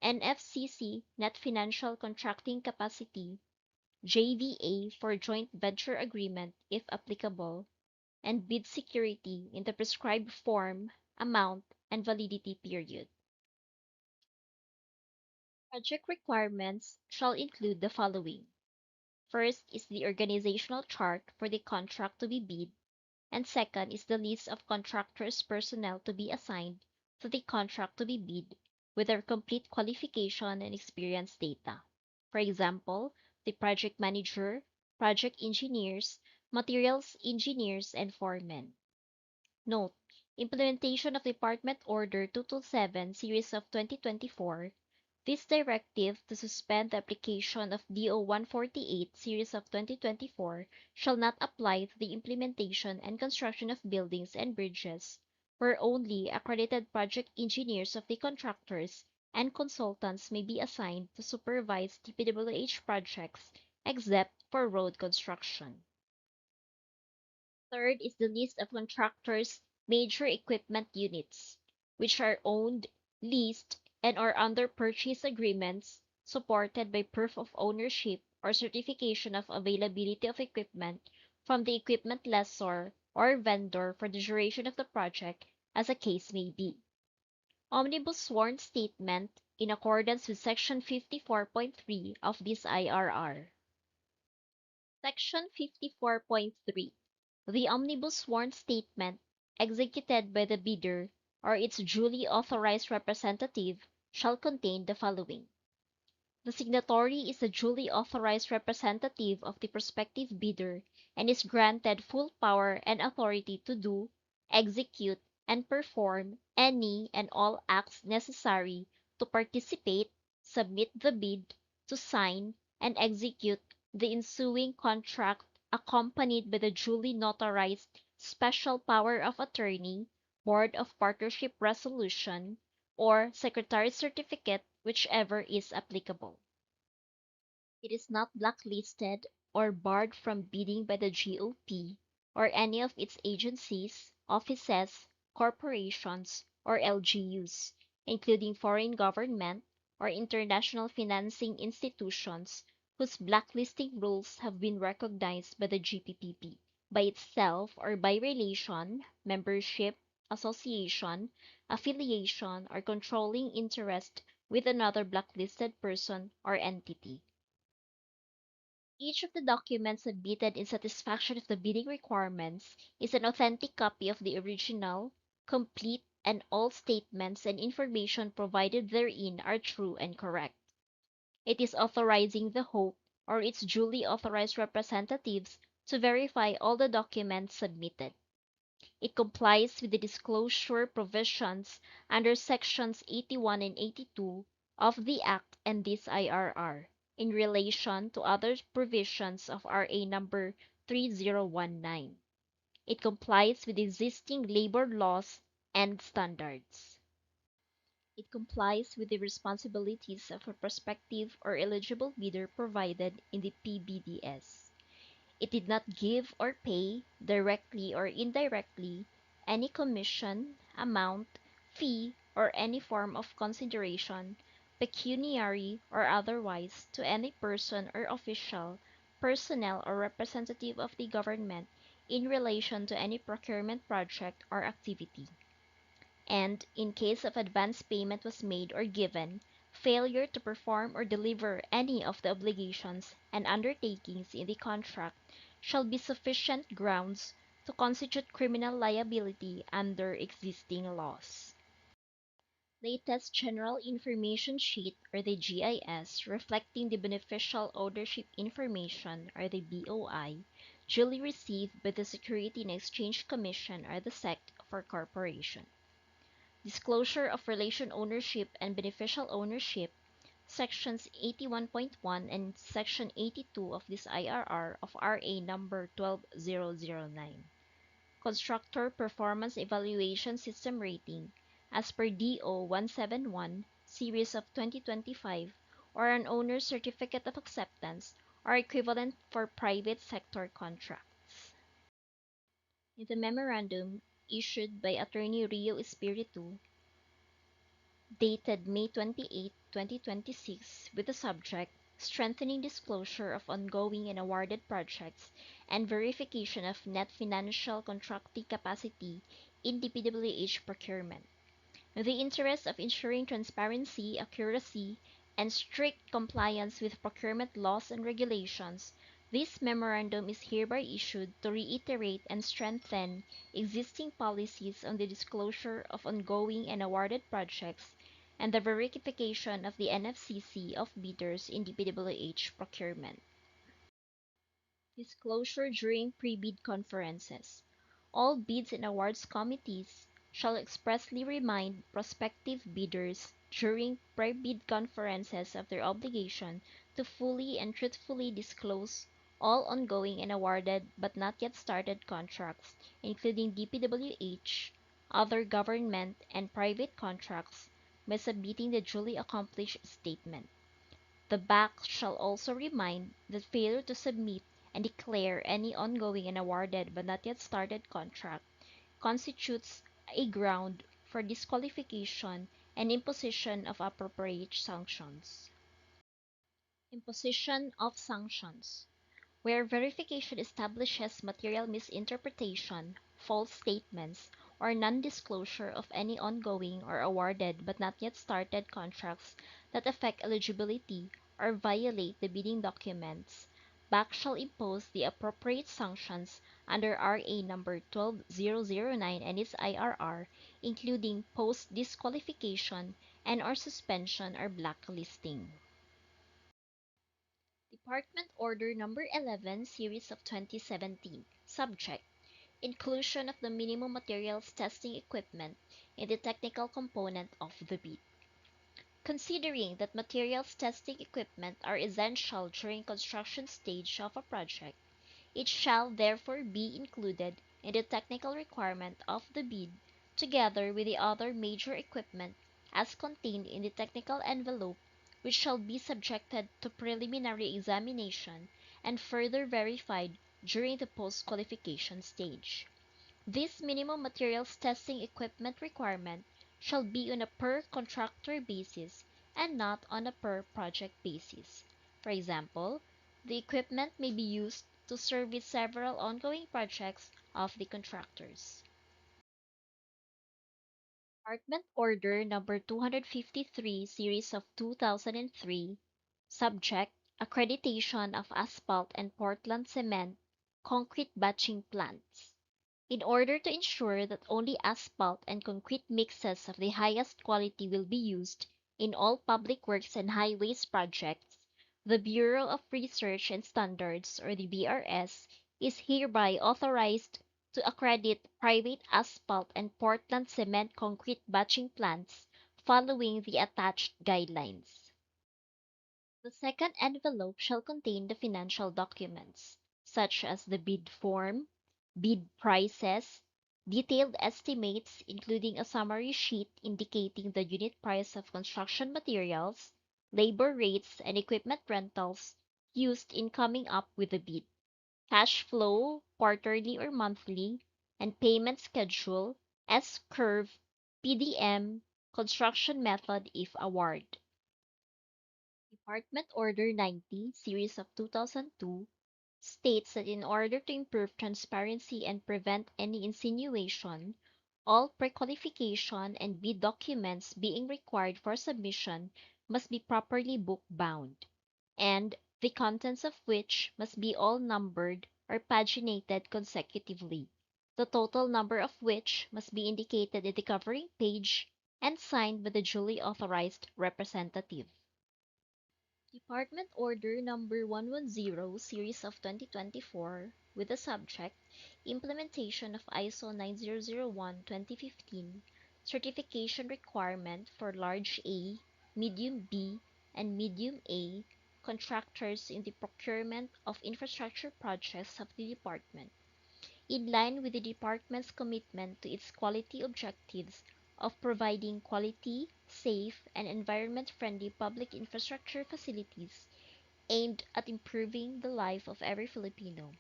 NFCC net financial contracting capacity. JVA for joint venture agreement if applicable, and bid security in the prescribed form, amount, and validity period. Project requirements shall include the following. First is the organizational chart for the contract to be bid, and second is the list of contractors' personnel to be assigned to the contract to be bid with their complete qualification and experience data. For example, the project manager, project engineers, materials engineers, and foremen. Note: implementation of Department Order 227 Series of 2024. This directive to suspend the application of DO 148 Series of 2024 shall not apply to the implementation and construction of buildings and bridges, where only accredited project engineers of the contractors and consultants may be assigned to supervise DPWH projects, except for road construction. Third is the list of contractors' major equipment units, which are owned, leased, and are under purchase agreements supported by proof of ownership or certification of availability of equipment from the equipment lessor or vendor for the duration of the project, as the case may be. Omnibus sworn statement in accordance with Section 54.3 of this IRR. Section 54.3. The omnibus sworn statement executed by the bidder or its duly authorized representative shall contain the following. The signatory is the duly authorized representative of the prospective bidder and is granted full power and authority to do, execute, and perform any and all acts necessary to participate, submit the bid, to sign, and execute the ensuing contract accompanied by the duly notarized special power of attorney, board of partnership resolution, or secretary's certificate, whichever is applicable. It is not blacklisted or barred from bidding by the GOP or any of its agencies, offices, corporations, or LGUs, including foreign government or international financing institutions whose blacklisting rules have been recognized by the GPPP, by itself or by relation, membership, association, affiliation, or controlling interest with another blacklisted person or entity. Each of the documents submitted in satisfaction of the bidding requirements is an authentic copy of the original, complete, and all statements and information provided therein are true and correct. It is authorizing the hope or its duly authorized representatives to verify all the documents submitted. It complies with the disclosure provisions under sections 81 and 82 of the Act and this IRR in relation to other provisions of RA number 3019. It complies with existing labor laws and standards. It complies with the responsibilities of a prospective or eligible bidder provided in the PBDS. It did not give or pay, directly or indirectly, any commission, amount, fee, or any form of consideration, pecuniary or otherwise, to any person or official, personnel, or representative of the government in relation to any procurement project or activity. And, in case of advance payment was made or given, failure to perform or deliver any of the obligations and undertakings in the contract shall be sufficient grounds to constitute criminal liability under existing laws. Latest General Information Sheet or the GIS reflecting the Beneficial Ownership Information or the BOI duly received by the Security and Exchange Commission or the SEC for corporation. Disclosure of relation ownership and beneficial ownership, sections 81.1 and section 82 of this IRR of RA number 12009. Constructor Performance Evaluation System Rating as per DO 171 series of 2025 or an owner's certificate of acceptance or equivalent for private sector contracts. In the memorandum issued by Attorney Rio Espiritu dated May 28, 2026, with the subject Strengthening Disclosure of Ongoing and Awarded Projects and Verification of Net Financial Contracting Capacity in DPWH Procurement. In the interest of ensuring transparency, accuracy, and strict compliance with procurement laws and regulations, this memorandum is hereby issued to reiterate and strengthen existing policies on the disclosure of ongoing and awarded projects and the verification of the NFCC of bidders in DPWH procurement. Disclosure during pre-bid conferences. All bids and awards committees shall expressly remind prospective bidders during pre-bid conferences of their obligation to fully and truthfully disclose all ongoing and awarded but not yet started contracts, including DPWH, other government and private contracts, by submitting the duly accomplished statement. The BAC shall also remind that failure to submit and declare any ongoing and awarded but not yet started contract constitutes a ground for disqualification and imposition of appropriate sanctions. Imposition of sanctions. Where verification establishes material misinterpretation, false statements, or non-disclosure of any ongoing or awarded but not yet started contracts that affect eligibility or violate the bidding documents, BAC shall impose the appropriate sanctions under RA number 12009 and its IRR, including post-disqualification and/or suspension or blacklisting. Department Order Number 11 Series of 2017. Subject: Inclusion of the minimum materials testing equipment in the technical component of the bid. Considering that materials testing equipment are essential during construction stage of a project, it shall therefore be included in the technical requirement of the bid together with the other major equipment as contained in the technical envelope, which shall be subjected to preliminary examination and further verified during the post-qualification stage. This minimum materials testing equipment requirement shall be on a per contractor basis and not on a per project basis. For example, the equipment may be used to service several ongoing projects of the contractors. Department Order Number 253 Series of 2003, Subject: Accreditation of Asphalt and Portland Cement Concrete Batching Plants. In order to ensure that only asphalt and concrete mixes of the highest quality will be used in all public works and highways projects, the Bureau of Research and Standards, or the BRS, is hereby authorized to accredit private asphalt and Portland cement concrete batching plants following the attached guidelines. The second envelope shall contain the financial documents, such as the bid form, bid prices, detailed estimates including a summary sheet indicating the unit price of construction materials, labor rates, and equipment rentals used in coming up with the bid, cash flow, quarterly or monthly, and payment schedule, S-curve, PDM, construction method if award. Department Order 90, Series of 2002, states that in order to improve transparency and prevent any insinuation, all pre-qualification and bid documents being required for submission must be properly book-bound, and the contents of which must be all numbered or paginated consecutively, the total number of which must be indicated in the covering page and signed by the duly authorized representative. Department Order Number 110, Series of 2024, with the subject Implementation of ISO 9001:2015 Certification Requirement for Large A, Medium B, and Medium A contractors in the procurement of infrastructure projects of the Department, in line with the Department's commitment to its quality objectives of providing quality, safe, and environment-friendly public infrastructure facilities aimed at improving the life of every Filipino.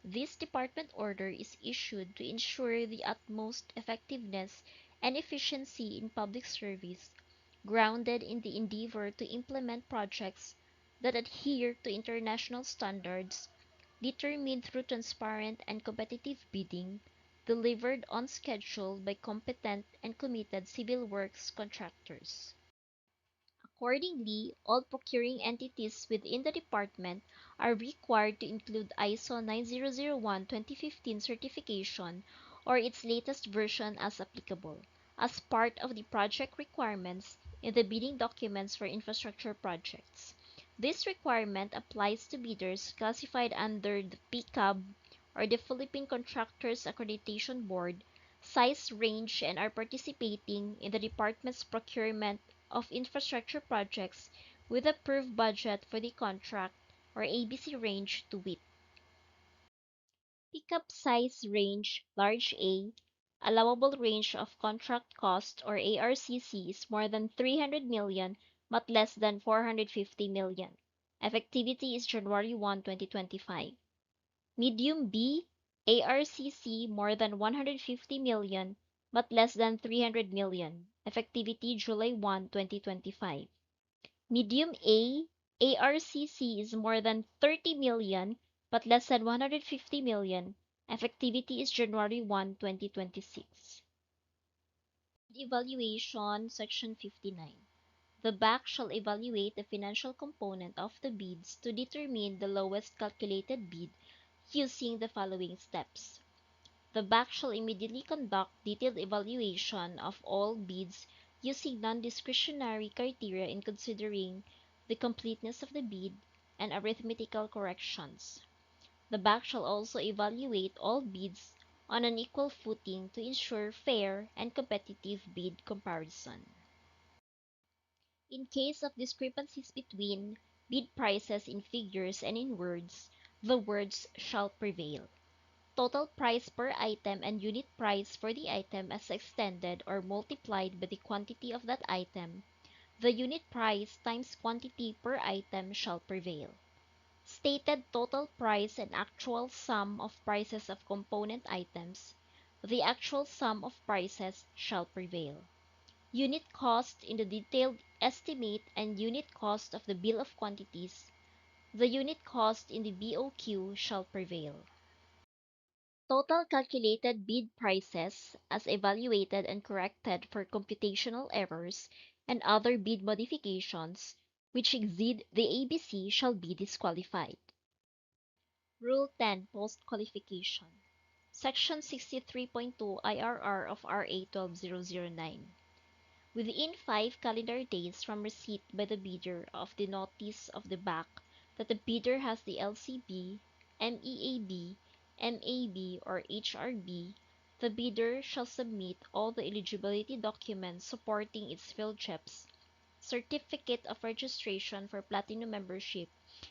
This department order is issued to ensure the utmost effectiveness and efficiency in public service, grounded in the endeavor to implement projects that adhere to international standards, determined through transparent and competitive bidding, delivered on schedule by competent and committed civil works contractors. Accordingly, all procuring entities within the department are required to include ISO 9001:2015 certification or its latest version as applicable, as part of the project requirements in the bidding documents for infrastructure projects. This requirement applies to bidders classified under the PCAB or the Philippine Contractors Accreditation Board size range and are participating in the department's procurement of infrastructure projects with approved budget for the contract or ABC range to wit. Pickup size range large A, allowable range of contract cost or ARCC is more than 300 million but less than 450 million. Effectivity is January 1, 2025. Medium B, ARCC more than 150 million but less than 300 million. Effectivity July 1, 2025. Medium A, ARCC is more than 30 million but less than 150 million. Effectivity is January 1, 2026. Evaluation Section 59. The BAC shall evaluate the financial component of the bids to determine the lowest calculated bid using the following steps. The BAC shall immediately conduct detailed evaluation of all bids using non-discretionary criteria in considering the completeness of the bid and arithmetical corrections. The BAC shall also evaluate all bids on an equal footing to ensure fair and competitive bid comparison. In case of discrepancies between bid prices in figures and in words, the words shall prevail. Total price per item and unit price for the item as extended or multiplied by the quantity of that item, the unit price times quantity per item shall prevail. Stated total price and actual sum of prices of component items, the actual sum of prices shall prevail. Unit cost in the detailed estimate and unit cost of the bill of quantities, the unit cost in the BOQ shall prevail. Total calculated bid prices as evaluated and corrected for computational errors and other bid modifications which exceed the ABC shall be disqualified. Rule 10 Post Qualification Section 63.2 IRR of RA 12009. Within 5 calendar days from receipt by the bidder of the notice of the BAC that the bidder has the LCB, MEAB, MAB, or HRB, the bidder shall submit all the eligibility documents supporting its PhilJEPs, certificate of registration for platinum membership,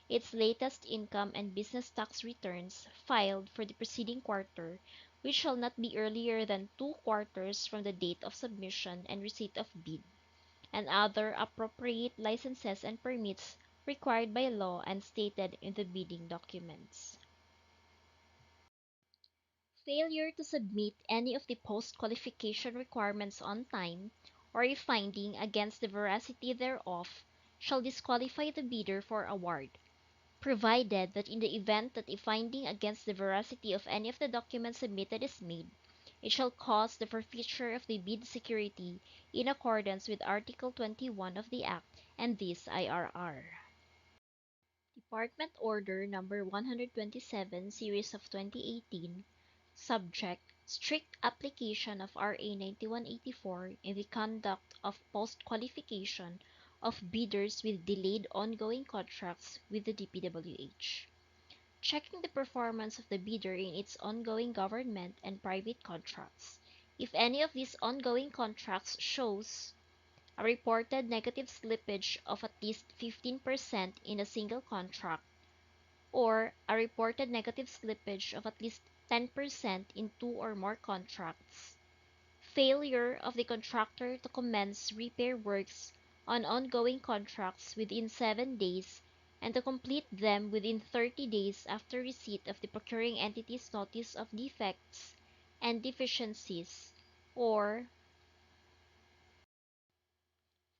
its latest income and business tax returns filed for the preceding quarter, which shall not be earlier than 2 quarters from the date of submission and receipt of bid, and other appropriate licenses and permits required by law and stated in the bidding documents. Failure to submit any of the post-qualification requirements on time, or a finding against the veracity thereof, shall disqualify the bidder for award, provided that in the event that a finding against the veracity of any of the documents submitted is made, it shall cause the forfeiture of the bid security in accordance with Article 21 of the Act and this IRR. Department Order Number 127, Series of 2018, subject strict application of RA 9184 in the conduct of post-qualification of bidders with delayed ongoing contracts with the DPWH. Checking the performance of the bidder in its ongoing government and private contracts. If any of these ongoing contracts shows a reported negative slippage of at least 15% in a single contract, or a reported negative slippage of at least 10% in 2 or more contracts, failure of the contractor to commence repair works on ongoing contracts within 7 days and to complete them within 30 days after receipt of the procuring entity's notice of defects and deficiencies, or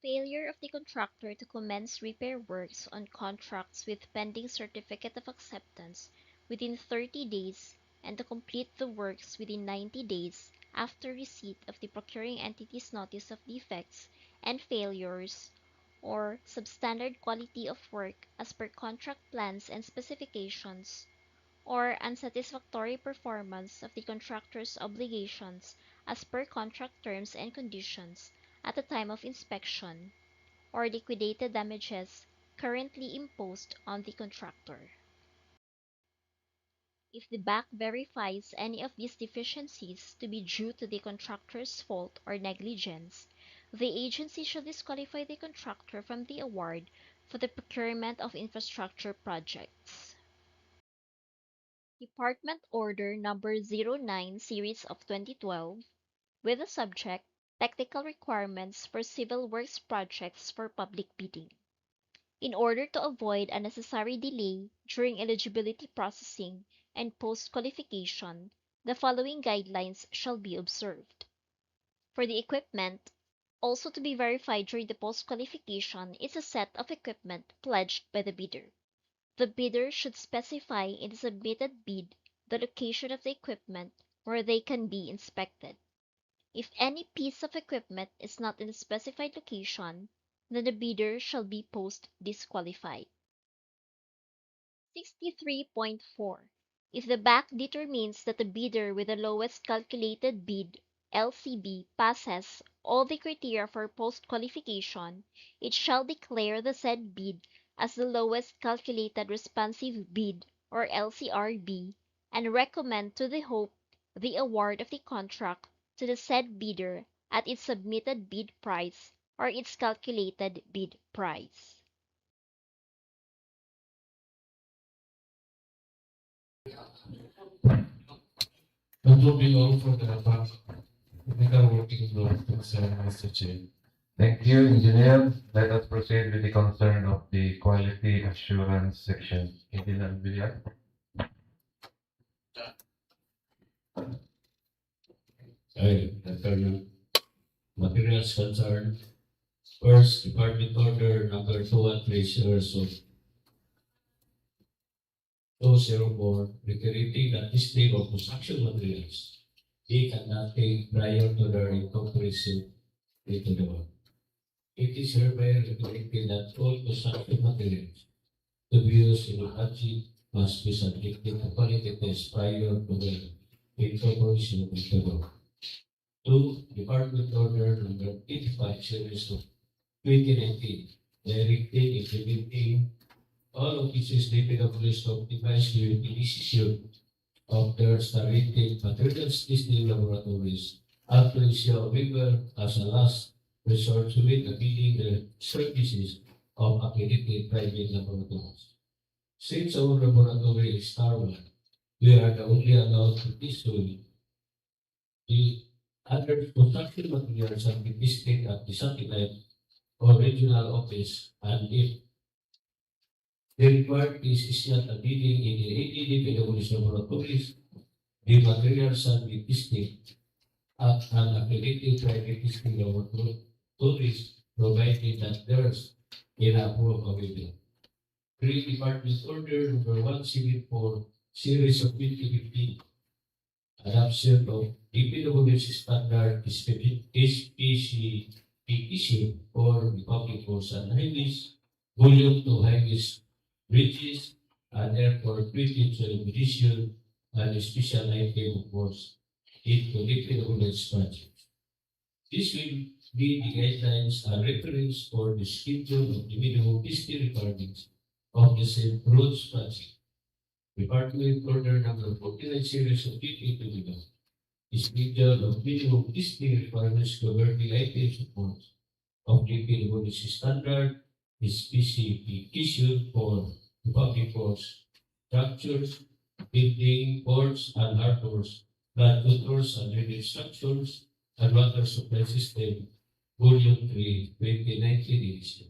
failure of the contractor to commence repair works on contracts with pending certificate of acceptance within 30 days and to complete the works within 90 days after receipt of the procuring entity's notice of defects and failures, or substandard quality of work as per contract plans and specifications, or unsatisfactory performance of the contractor's obligations as per contract terms and conditions at the time of inspection, or liquidated damages currently imposed on the contractor. If the BAC verifies any of these deficiencies to be due to the contractor's fault or negligence, the agency shall disqualify the contractor from the award for the procurement of infrastructure projects. Department Order Number 09, Series of 2012, with the subject Technical Requirements for Civil Works Projects for Public Bidding. In order to avoid unnecessary delay during eligibility processing and post-qualification, the following guidelines shall be observed. For the equipment, also to be verified during the post-qualification is a set of equipment pledged by the bidder. The bidder should specify in the submitted bid the location of the equipment where they can be inspected. If any piece of equipment is not in the specified location, then the bidder shall be post-disqualified. 63.4. If the BAC determines that the bidder with the lowest calculated bid (LCB) passes all the criteria for post-qualification, it shall declare the said bid as the lowest calculated responsive bid or LCRB and recommend to the Hope the award of the contract to the said bidder at its submitted bid price or its calculated bid price. That will be all for the technical working group concern, Mr. Chair. Thank you, engineer. Let us proceed with the concern of the quality assurance section. Engineer Villar. Afternoon. Materials concerned. First, Department Order number 213 of 204, regulating the testing of construction materials be conducted prior to their incorporation into the work. It is hereby regulated that all construction materials to be used in the project must be subjected to quality test prior to their incorporation into the work. 2. Department Order number 85 series of 2019, directing implementing all offices DPWH to optimize the utilization of their starting materials testing laboratories and to issue a waiver as a last resort to meet bidding the services of accredited private laboratories. Since our laboratory is Star One, we are the only allowed to issue the other construction materials are be tested at the satellite or regional office, and if the required is not a bidding in the DPWH laboratories, the materials shall be tested at an accredited private testing laboratories, provided that there's enough work available. 3. Department Order number 174, series of 2015, adoption of DPWH standard SPCPTC for the public roads and highways, volume to highways, bridges, and airport bridges edition, and a special item of course into DPWH project. This will be the guidelines and reference for the schedule of the minimum testing requirements of the same roads project. Department Order number 49 series of 2021. Schedule of minimum testing requirements governing items of DPWH standard specification for public roads, structures, building, ports, and harbors, flood controls and drainage structures, and water supply system, Volume 3, 2019 edition.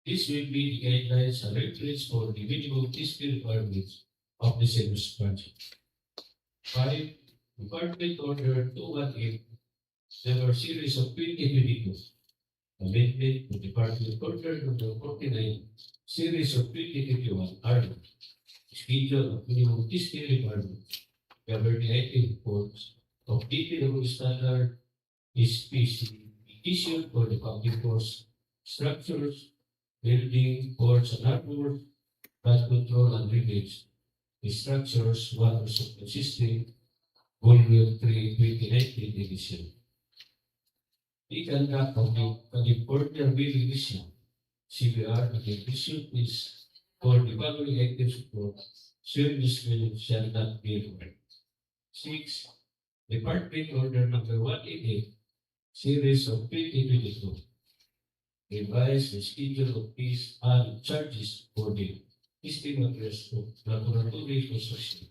This will be the guidelines and reference for the minimum testing requirements of the service project. 5. Department Order 218, there were series of 2022. Amendment to Department Order number 49, series of 2021, Article. Schedule of minimum testing requirements. Governing item reports of DPWH standard specification for the public roads, structures, building, ports, and harbors, flood control and drainage, structures, water supply system, Volume 3, 2019 edition. The conduct of the California Bill Edition, CBR, the edition is for the following items for service will shall not be required. 6. Department Order number 188, series of 2022. Revise the schedule of fees and charges for the testing address of laboratory construction.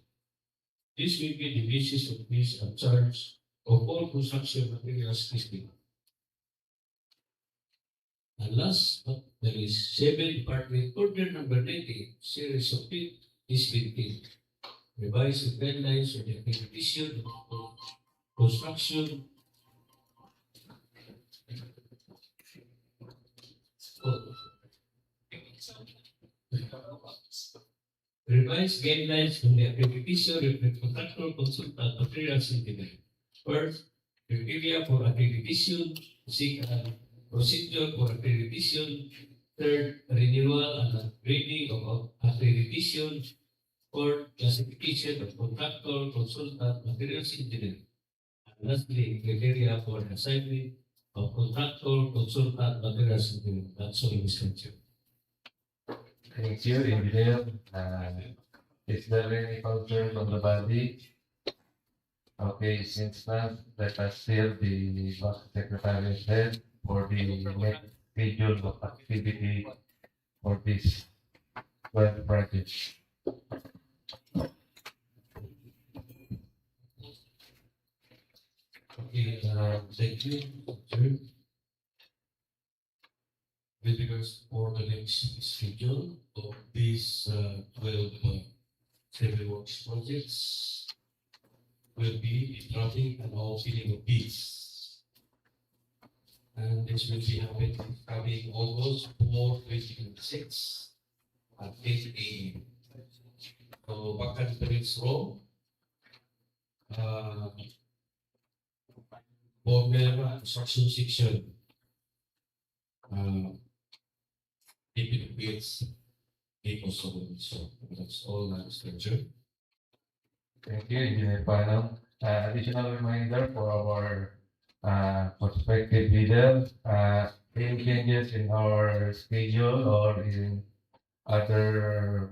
This will be the basis of fees and charge of all construction materials testing. And last, there is 7. Department Order number 90, series of 2015. Revise the guidelines of the accreditation of construction revised guidelines on the accreditation of the contractor consultant materials engineering. First, criteria for accreditation. Second, procedure for accreditation. Third, renewal and upgrading of accreditation. Fourth, classification of contractor consultant materials engineering. And lastly, criteria for assignment of contractor consultant materials engineering. That's all, Mr. Chair. Thank you, engineer. Is there any concern from the body? Okay, since not, let us hear the Secretary's head for the next schedule of activity for this 12 projects. Okay, thank you, sir. With regards for the next schedule of these 12 civil works projects will be the drafting and opening of bids. And this will be happening coming August 4, 2026 at 8 a.m. So, Bacan Prince Road, Bomber Construction Section, DPWH, so that's all Mr. Chair. Thank you, Engineer Panel. Additional reminder for our prospective bidders, any changes in our schedule or in other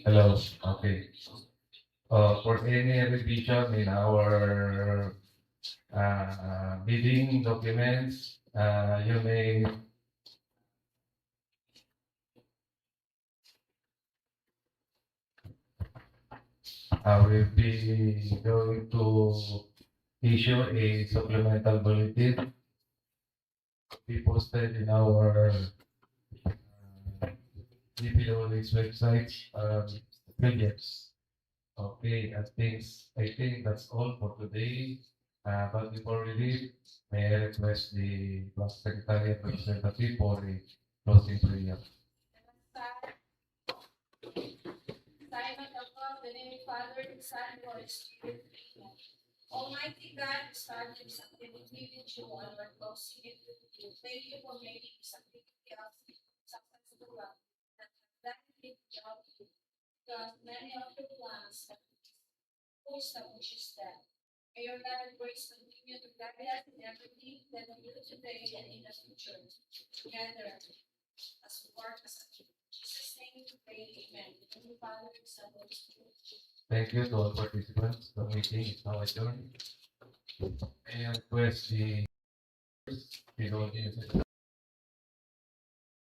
hello, okay. For any revision in our bidding documents, you may will be going to issue a supplemental bulletin be posted in our DPWH website, PDFs. Okay, I think that's all for today. But before we leave, may I request the Class Secretary and Representative for a closing prayer. Simon of God, the name of the Father, the Son, and the Holy Spirit. Amen. Almighty God, who started this activity with you and we're closing it with you. Thank you for making this activity of successful that have done it without you. Because many of the plans have establishes them. May your love and grace continue to guide us in everything that we do today and in the future. Together as we work as a team. In Jesus' name we pray, amen. In the name of the Father, the Son, and the Holy Spirit. Thank you to all participants. The meeting is now adjourned. May I request the